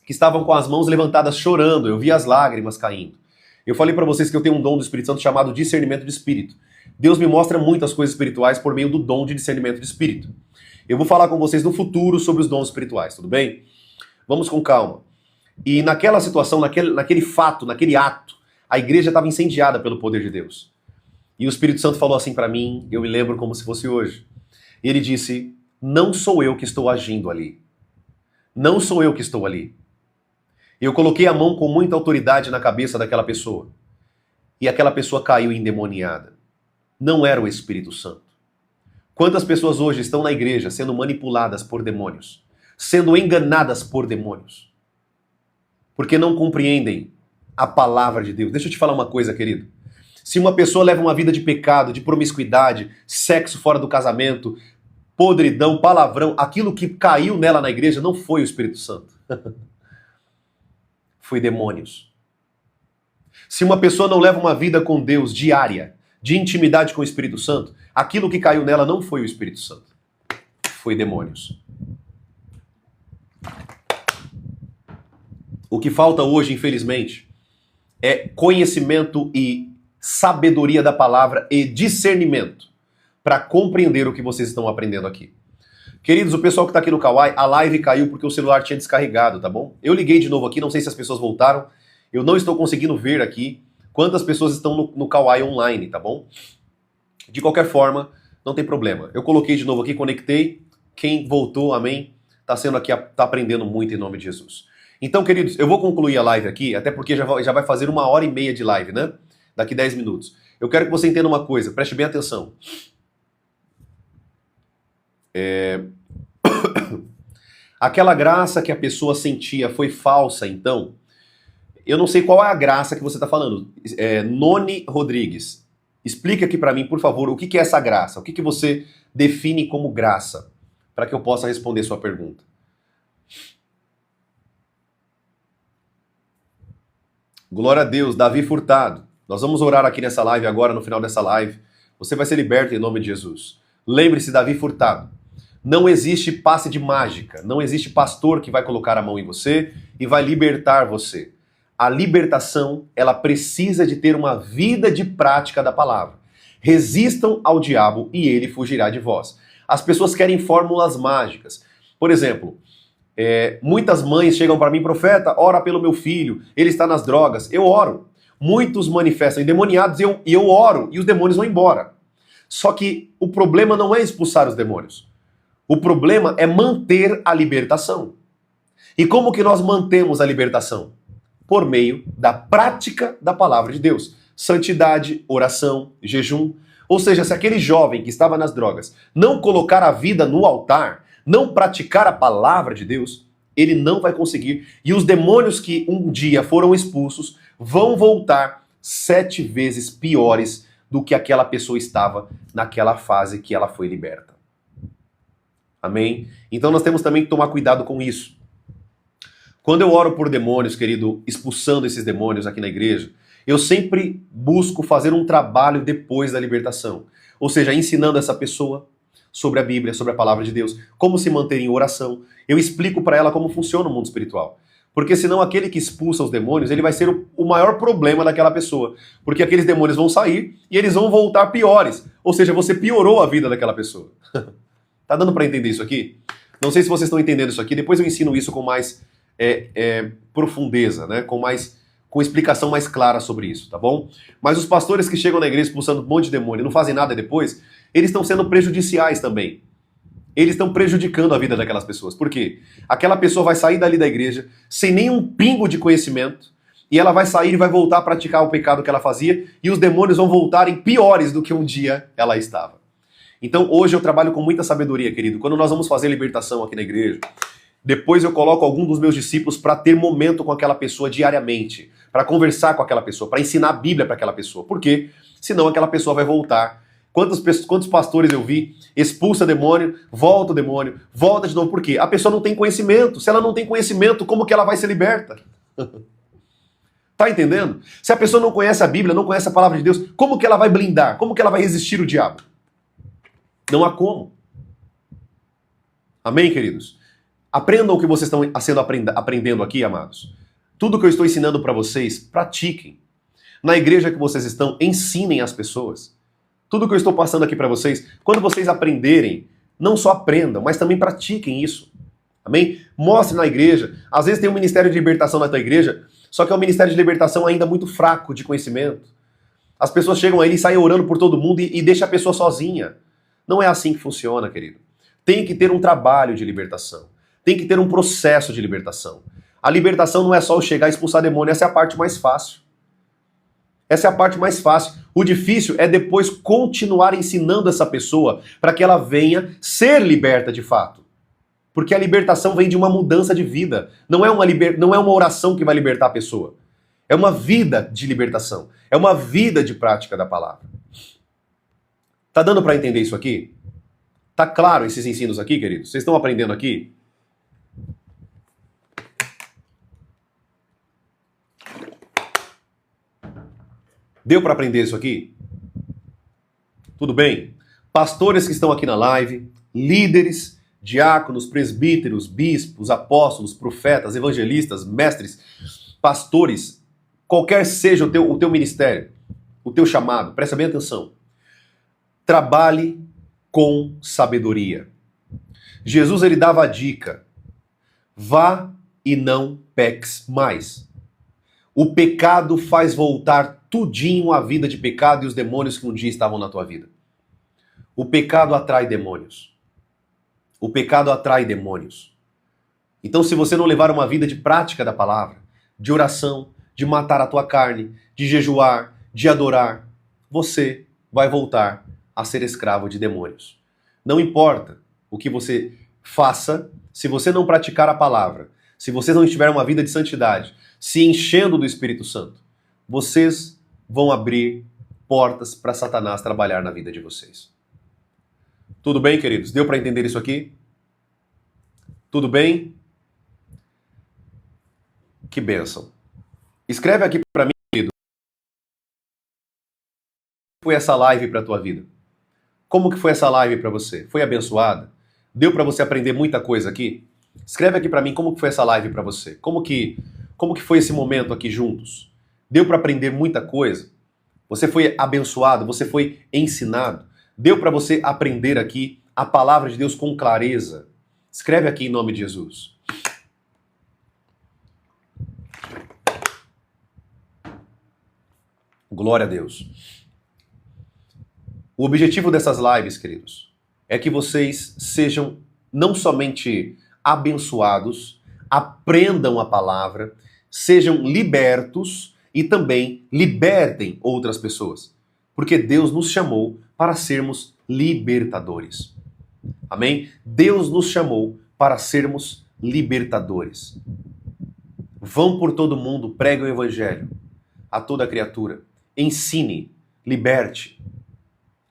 que estavam com as mãos levantadas chorando, eu vi as lágrimas caindo. Eu falei para vocês que eu tenho um dom do Espírito Santo chamado discernimento de espírito. Deus me mostra muitas coisas espirituais por meio do dom de discernimento de espírito. Eu vou falar com vocês no futuro sobre os dons espirituais, tudo bem? Vamos com calma. E naquela situação, naquele fato, naquele ato, a igreja estava incendiada pelo poder de Deus. E o Espírito Santo falou assim para mim, eu me lembro como se fosse hoje. Ele disse, não sou eu que estou agindo ali. Não sou eu que estou ali. Eu coloquei a mão com muita autoridade na cabeça daquela pessoa. E aquela pessoa caiu endemoniada. Não era o Espírito Santo. Quantas pessoas hoje estão na igreja sendo manipuladas por demônios? Sendo enganadas por demônios? Porque não compreendem a palavra de Deus. Deixa eu te falar uma coisa, querido. Se uma pessoa leva uma vida de pecado, de promiscuidade, sexo fora do casamento, podridão, palavrão, aquilo que caiu nela na igreja não foi o Espírito Santo. Foi demônios. Se uma pessoa não leva uma vida com Deus diária, de intimidade com o Espírito Santo, aquilo que caiu nela não foi o Espírito Santo. Foi demônios. O que falta hoje, infelizmente, é conhecimento e sabedoria da palavra e discernimento para compreender o que vocês estão aprendendo aqui. Queridos, o pessoal que está aqui no Kawai, a live caiu porque o celular tinha descarregado, tá bom? Eu liguei de novo aqui, não sei se as pessoas voltaram. Eu não estou conseguindo ver aqui quantas pessoas estão no Kawai online, tá bom? De qualquer forma, não tem problema. Eu coloquei de novo aqui, conectei. Quem voltou, amém, está tá aprendendo muito em nome de Jesus. Então, queridos, eu vou concluir a live aqui, até porque já vai fazer 1h30 de live, né? Daqui 10 minutos. Eu quero que você entenda uma coisa, preste bem atenção. Aquela graça que a pessoa sentia foi falsa, então? Eu não sei qual é a graça que você está falando. Noni Rodrigues, explica aqui para mim, por favor, o que é essa graça? O que você define como graça? Para que eu possa responder sua pergunta. Glória a Deus, Davi Furtado. Nós vamos orar aqui nessa live agora, no final dessa live. Você vai ser liberto em nome de Jesus. Lembre-se, Davi Furtado. Não existe passe de mágica. Não existe pastor que vai colocar a mão em você e vai libertar você. a libertação, ela precisa de ter uma vida de prática da palavra. Resistam ao diabo e ele fugirá de vós. As pessoas querem fórmulas mágicas. Por exemplo, muitas mães chegam para mim, profeta, ora pelo meu filho, ele está nas drogas. Eu oro. Muitos manifestam endemoniados e eu oro e os demônios vão embora. Só que o problema não é expulsar os demônios. O problema é manter a libertação. E como que nós mantemos a libertação? Por meio da prática da palavra de Deus. Santidade, oração, jejum. Ou seja, se aquele jovem que estava nas drogas não colocar a vida no altar, não praticar a palavra de Deus, ele não vai conseguir. E os demônios que um dia foram expulsos vão voltar 7 vezes piores do que aquela pessoa estava naquela fase que ela foi liberta. Amém? Então nós temos também que tomar cuidado com isso. Quando eu oro por demônios, querido, expulsando esses demônios aqui na igreja, eu sempre busco fazer um trabalho depois da libertação. Ou seja, ensinando essa pessoa sobre a Bíblia, sobre a palavra de Deus, como se manter em oração. Eu explico para ela como funciona o mundo espiritual. Porque senão aquele que expulsa os demônios, ele vai ser o maior problema daquela pessoa. Porque aqueles demônios vão sair e eles vão voltar piores. Ou seja, você piorou a vida daquela pessoa. Tá dando para entender isso aqui? Não sei se vocês estão entendendo isso aqui. Depois eu ensino isso com mais profundeza, né? Com explicação mais clara sobre isso, tá bom? Mas os pastores que chegam na igreja expulsando um monte de demônio e não fazem nada depois, eles estão sendo prejudiciais também. Eles estão prejudicando a vida daquelas pessoas. Por quê? Aquela pessoa vai sair dali da igreja sem nenhum pingo de conhecimento e ela vai sair e vai voltar a praticar o pecado que ela fazia e os demônios vão voltarem piores do que um dia ela estava. Então hoje eu trabalho com muita sabedoria, querido. Quando nós vamos fazer libertação aqui na igreja, depois eu coloco algum dos meus discípulos para ter momento com aquela pessoa diariamente, para conversar com aquela pessoa, para ensinar a Bíblia para aquela pessoa. Por quê? Senão aquela pessoa vai voltar. Quantos pastores eu vi, expulsa demônio, volta de novo. Por quê? A pessoa não tem conhecimento. Se ela não tem conhecimento, como que ela vai ser liberta? Tá entendendo? Se a pessoa não conhece a Bíblia, não conhece a palavra de Deus, como que ela vai blindar? Como que ela vai resistir o diabo? Não há como. Amém, queridos? Aprendam o que vocês estão aprendendo aqui, amados. Tudo que eu estou ensinando para vocês, pratiquem. Na igreja que vocês estão, ensinem as pessoas. Tudo que eu estou passando aqui para vocês, quando vocês aprenderem, não só aprendam, mas também pratiquem isso. Amém? Mostre na igreja. Às vezes tem um ministério de libertação na tua igreja, só que é um ministério de libertação ainda muito fraco de conhecimento. As pessoas chegam aí e saem orando por todo mundo e deixam a pessoa sozinha. Não é assim que funciona, querido. Tem que ter um trabalho de libertação. Tem que ter um processo de libertação. A libertação não é só eu chegar e expulsar demônio, essa é a parte mais fácil. Essa é a parte mais fácil. O difícil é depois continuar ensinando essa pessoa para que ela venha ser liberta de fato. Porque a libertação vem de uma mudança de vida. Não é uma oração que vai libertar a pessoa. É uma vida de libertação. É uma vida de prática da palavra. Tá dando para entender isso aqui? Tá claro esses ensinos aqui, queridos? Vocês estão aprendendo aqui? Deu para aprender isso aqui? Tudo bem? Pastores que estão aqui na live, líderes, diáconos, presbíteros, bispos, apóstolos, profetas, evangelistas, mestres, pastores, qualquer seja o teu ministério, o teu chamado, presta bem atenção. Trabalhe com sabedoria. Jesus ele dava a dica: vá e não peques mais. O pecado faz voltar tudinho a vida de pecado e os demônios que um dia estavam na tua vida. O pecado atrai demônios. O pecado atrai demônios. Então, se você não levar uma vida de prática da palavra, de oração, de matar a tua carne, de jejuar, de adorar, você vai voltar a ser escravo de demônios. Não importa o que você faça, se você não praticar a palavra, se você não estiver uma vida de santidade, se enchendo do Espírito Santo, vocês vão abrir portas para Satanás trabalhar na vida de vocês. Tudo bem, queridos? Deu para entender isso aqui? Tudo bem? Que bênção. Escreve aqui para mim, querido. Como foi essa live para a tua vida? Como que foi essa live para você? Foi abençoada? Deu para você aprender muita coisa aqui? Escreve aqui para mim como que foi essa live para você. Como que Como que foi esse momento aqui juntos? Deu para aprender muita coisa? Você foi abençoado? Você foi ensinado? Deu para você aprender aqui a palavra de Deus com clareza? Escreve aqui em nome de Jesus. Glória a Deus. O objetivo dessas lives, queridos, é que vocês sejam não somente abençoados, aprendam a palavra, sejam libertos e também libertem outras pessoas. Porque Deus nos chamou para sermos libertadores. Amém? Deus nos chamou para sermos libertadores. Vão por todo mundo, preguem o evangelho a toda criatura. Ensine, liberte.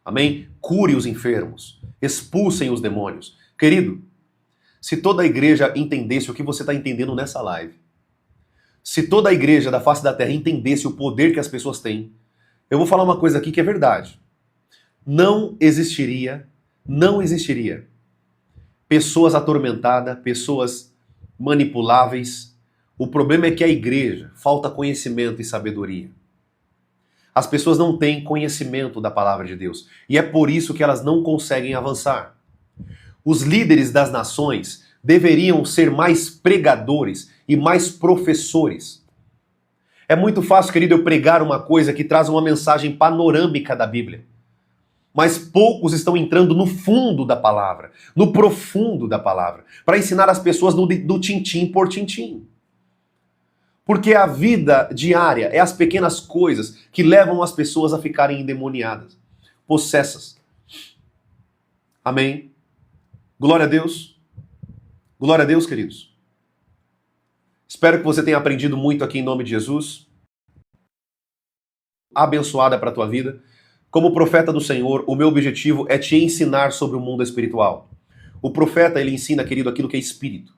Amém? Cure os enfermos, expulsem os demônios. Querido, se toda a igreja entendesse o que você está entendendo nessa live, se toda a igreja da face da terra entendesse o poder que as pessoas têm, eu vou falar uma coisa aqui que é verdade. Não existiria pessoas atormentadas, pessoas manipuláveis. O problema é que a igreja falta conhecimento e sabedoria. As pessoas não têm conhecimento da palavra de Deus. E é por isso que elas não conseguem avançar. Os líderes das nações deveriam ser mais pregadores e mais professores. É muito fácil, querido, eu pregar uma coisa que traz uma mensagem panorâmica da Bíblia. Mas poucos estão entrando no fundo da palavra, no profundo da palavra, para ensinar as pessoas do tintim por tintim. Porque a vida diária é as pequenas coisas que levam as pessoas a ficarem endemoniadas, possessas. Amém? Glória a Deus. Glória a Deus, queridos. Espero que você tenha aprendido muito aqui em nome de Jesus. Abençoada para a tua vida. Como profeta do Senhor, o meu objetivo é te ensinar sobre o mundo espiritual. O profeta, ele ensina, querido, aquilo que é espírito,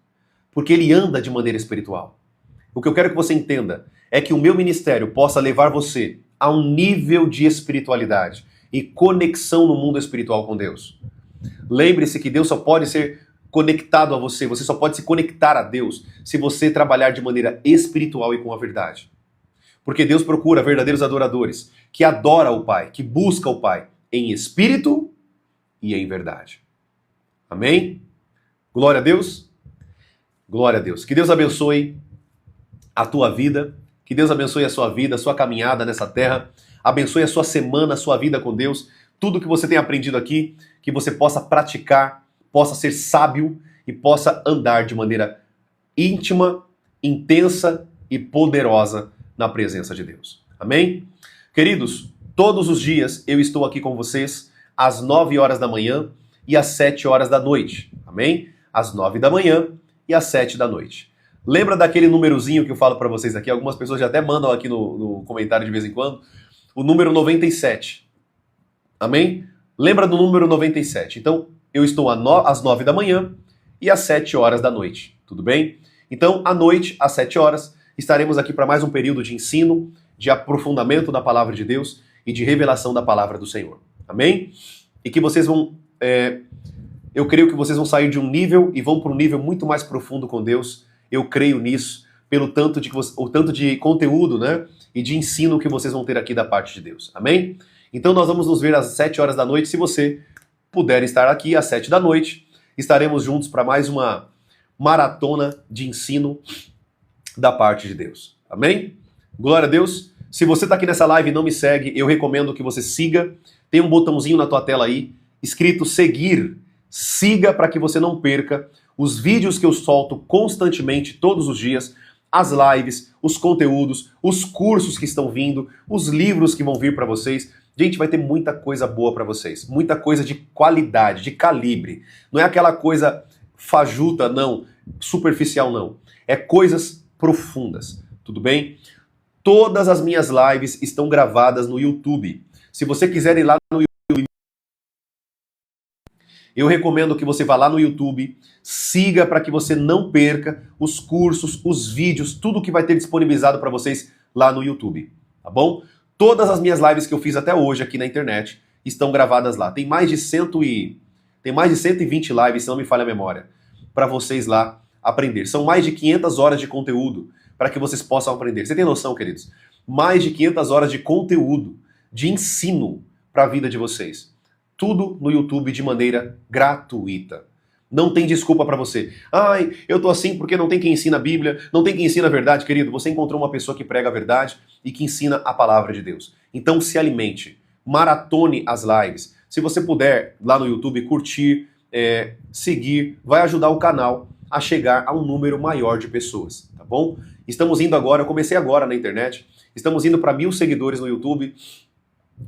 porque ele anda de maneira espiritual. O que eu quero que você entenda é que o meu ministério possa levar você a um nível de espiritualidade e conexão no mundo espiritual com Deus. Lembre-se que Deus só pode ser conectado a você, você só pode se conectar a Deus se você trabalhar de maneira espiritual e com a verdade. Porque Deus procura verdadeiros adoradores, que adoram o Pai, que buscam o Pai em espírito e em verdade. Amém? Glória a Deus. Glória a Deus. Que Deus abençoe a tua vida, que Deus abençoe a sua vida, a sua caminhada nessa terra, abençoe a sua semana, a sua vida com Deus, tudo que você tem aprendido aqui, que você possa praticar, possa ser sábio e possa andar de maneira íntima, intensa e poderosa na presença de Deus. Amém? Queridos, todos os dias eu estou aqui com vocês às 9 horas da manhã e às 7 horas da noite. Amém? Às 9 da manhã e às 7 da noite. Lembra daquele númerozinho que eu falo para vocês aqui? Algumas pessoas já até mandam aqui no comentário de vez em quando. O número 97. Amém? Lembra do número 97. Então, eu estou às 9 da manhã e às 7 horas da noite. Tudo bem? Então, à noite, às 7 horas, estaremos aqui para mais um período de ensino, de aprofundamento da palavra de Deus e de revelação da palavra do Senhor. Amém? E que vocês vão... eu creio que vocês vão sair de um nível e vão para um nível muito mais profundo com Deus. Eu creio nisso, pelo tanto de conteúdo, né, e de ensino que vocês vão ter aqui da parte de Deus. Amém? Então nós vamos nos ver às 7 horas da noite. Se você puder estar aqui às 7 da noite, estaremos juntos para mais uma maratona de ensino da parte de Deus. Amém? Glória a Deus. Se você está aqui nessa live e não me segue, eu recomendo que você siga. Tem um botãozinho na tua tela aí, escrito seguir. Siga para que você não perca os vídeos que eu solto constantemente, todos os dias, as lives, os conteúdos, os cursos que estão vindo, os livros que vão vir para vocês. Gente, vai ter muita coisa boa para vocês, muita coisa de qualidade, de calibre. Não é aquela coisa fajuta, não, superficial, não. É coisas profundas, tudo bem? Todas as minhas lives estão gravadas no YouTube. Se você quiser ir lá no YouTube, eu recomendo que você vá lá no YouTube, siga para que você não perca os cursos, os vídeos, tudo que vai ter disponibilizado para vocês lá no YouTube, tá bom? Todas as minhas lives que eu fiz até hoje aqui na internet estão gravadas lá. Tem mais de 120 lives, se não me falha a memória, para vocês lá aprender. São mais de 500 horas de conteúdo para que vocês possam aprender. Você tem noção, queridos? Mais de 500 horas de conteúdo, de ensino para a vida de vocês. Tudo no YouTube de maneira gratuita. Não tem desculpa para você. Ai, eu tô assim porque não tem quem ensina a Bíblia, não tem quem ensina a verdade, querido. Você encontrou uma pessoa que prega a verdade e que ensina a palavra de Deus. Então se alimente, maratone as lives. Se você puder, lá no YouTube, curtir, seguir, vai ajudar o canal a chegar a um número maior de pessoas, tá bom? Estamos indo agora, eu comecei agora na internet, estamos indo para 1.000 seguidores no YouTube,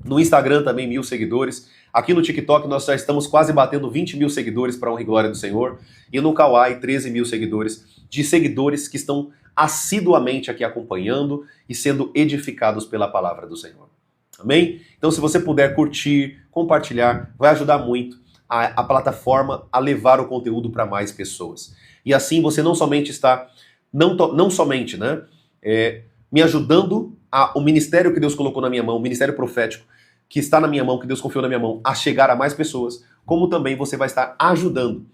no Instagram também 1.000 seguidores. Aqui no TikTok nós já estamos quase batendo 20.000 seguidores para a honra e glória do Senhor. E no Kawai 13.000 seguidores, de seguidores que estão assiduamente aqui acompanhando e sendo edificados pela palavra do Senhor. Amém? Então se você puder curtir, compartilhar, vai ajudar muito a plataforma a levar o conteúdo para mais pessoas. E assim você não somente está, não somente, né, me ajudando o ministério que Deus colocou na minha mão, o ministério profético que está na minha mão, que Deus confiou na minha mão, a chegar a mais pessoas, como também você vai estar ajudando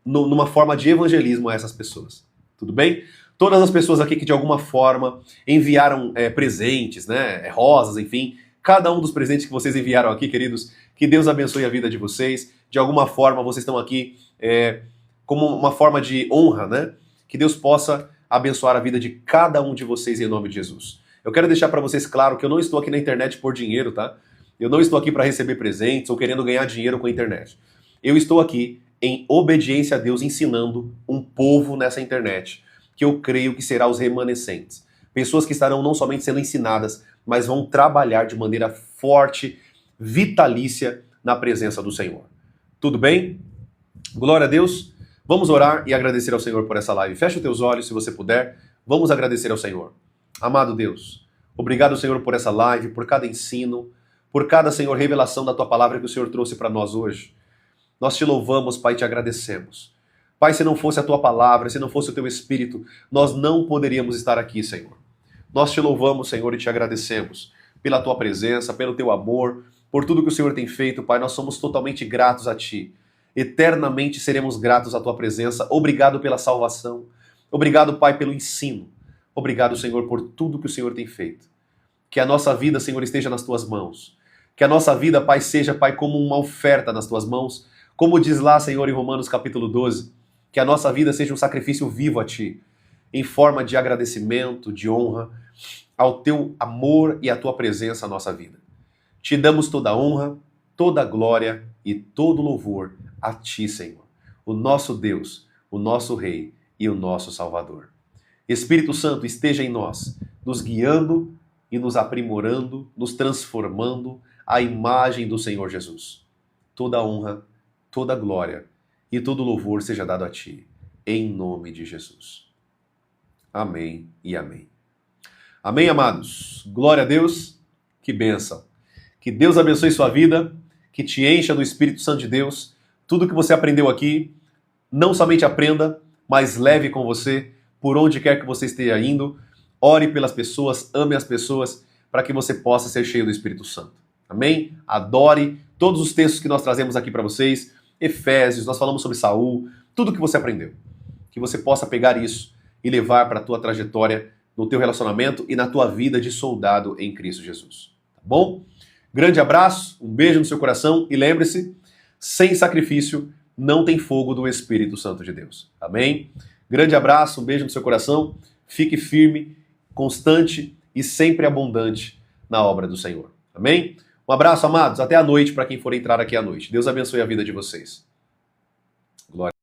numa forma de evangelismo a essas pessoas. Tudo bem? Todas as pessoas aqui que de alguma forma enviaram presentes, né, rosas, enfim, cada um dos presentes que vocês enviaram aqui, queridos, que Deus abençoe a vida de vocês. De alguma forma vocês estão aqui como uma forma de honra, né? Que Deus possa abençoar a vida de cada um de vocês em nome de Jesus. Eu quero deixar para vocês claro que eu não estou aqui na internet por dinheiro, tá? Eu não estou aqui para receber presentes ou querendo ganhar dinheiro com a internet. Eu estou aqui em obediência a Deus, ensinando um povo nessa internet, que eu creio que será os remanescentes. Pessoas que estarão não somente sendo ensinadas, mas vão trabalhar de maneira forte, vitalícia, na presença do Senhor. Tudo bem? Glória a Deus. Vamos orar e agradecer ao Senhor por essa live. Feche os teus olhos, se você puder. Vamos agradecer ao Senhor. Amado Deus, obrigado, Senhor, por essa live, por cada ensino, por cada, Senhor, revelação da Tua palavra que o Senhor trouxe para nós hoje. Nós te louvamos, Pai, e te agradecemos. Pai, se não fosse a Tua palavra, se não fosse o Teu Espírito, nós não poderíamos estar aqui, Senhor. Nós te louvamos, Senhor, e te agradecemos pela Tua presença, pelo Teu amor, por tudo que o Senhor tem feito, Pai. Nós somos totalmente gratos a Ti. Eternamente seremos gratos à Tua presença. Obrigado pela salvação. Obrigado, Pai, pelo ensino. Obrigado, Senhor, por tudo que o Senhor tem feito. Que a nossa vida, Senhor, esteja nas Tuas mãos. Que a nossa vida, Pai, seja, Pai, como uma oferta nas Tuas mãos. Como diz lá, Senhor, em Romanos capítulo 12, que a nossa vida seja um sacrifício vivo a Ti, em forma de agradecimento, de honra, ao Teu amor e à Tua presença na nossa vida. Te damos toda a honra, toda a glória e todo o louvor a Ti, Senhor, o nosso Deus, o nosso Rei e o nosso Salvador. Espírito Santo, esteja em nós, nos guiando e nos aprimorando, nos transformando à imagem do Senhor Jesus. Toda a honra, toda a glória e todo o louvor seja dado a Ti, em nome de Jesus. Amém e amém. Amém, amados. Glória a Deus. Que bênção. Que Deus abençoe sua vida, que te encha do Espírito Santo de Deus. Tudo que você aprendeu aqui, não somente aprenda, mas leve com você por onde quer que você esteja indo. Ore pelas pessoas, ame as pessoas, para que você possa ser cheio do Espírito Santo. Amém? Adore todos os textos que nós trazemos aqui para vocês. Efésios, nós falamos sobre Saul, tudo que você aprendeu. Que você possa pegar isso e levar para a tua trajetória, no teu relacionamento e na tua vida de soldado em Cristo Jesus. Tá bom? Grande abraço, um beijo no seu coração e lembre-se, sem sacrifício não tem fogo do Espírito Santo de Deus. Amém? Grande abraço, um beijo no seu coração, fique firme, constante e sempre abundante na obra do Senhor. Amém? Um abraço, amados, até a noite para quem for entrar aqui à noite. Deus abençoe a vida de vocês. Glória.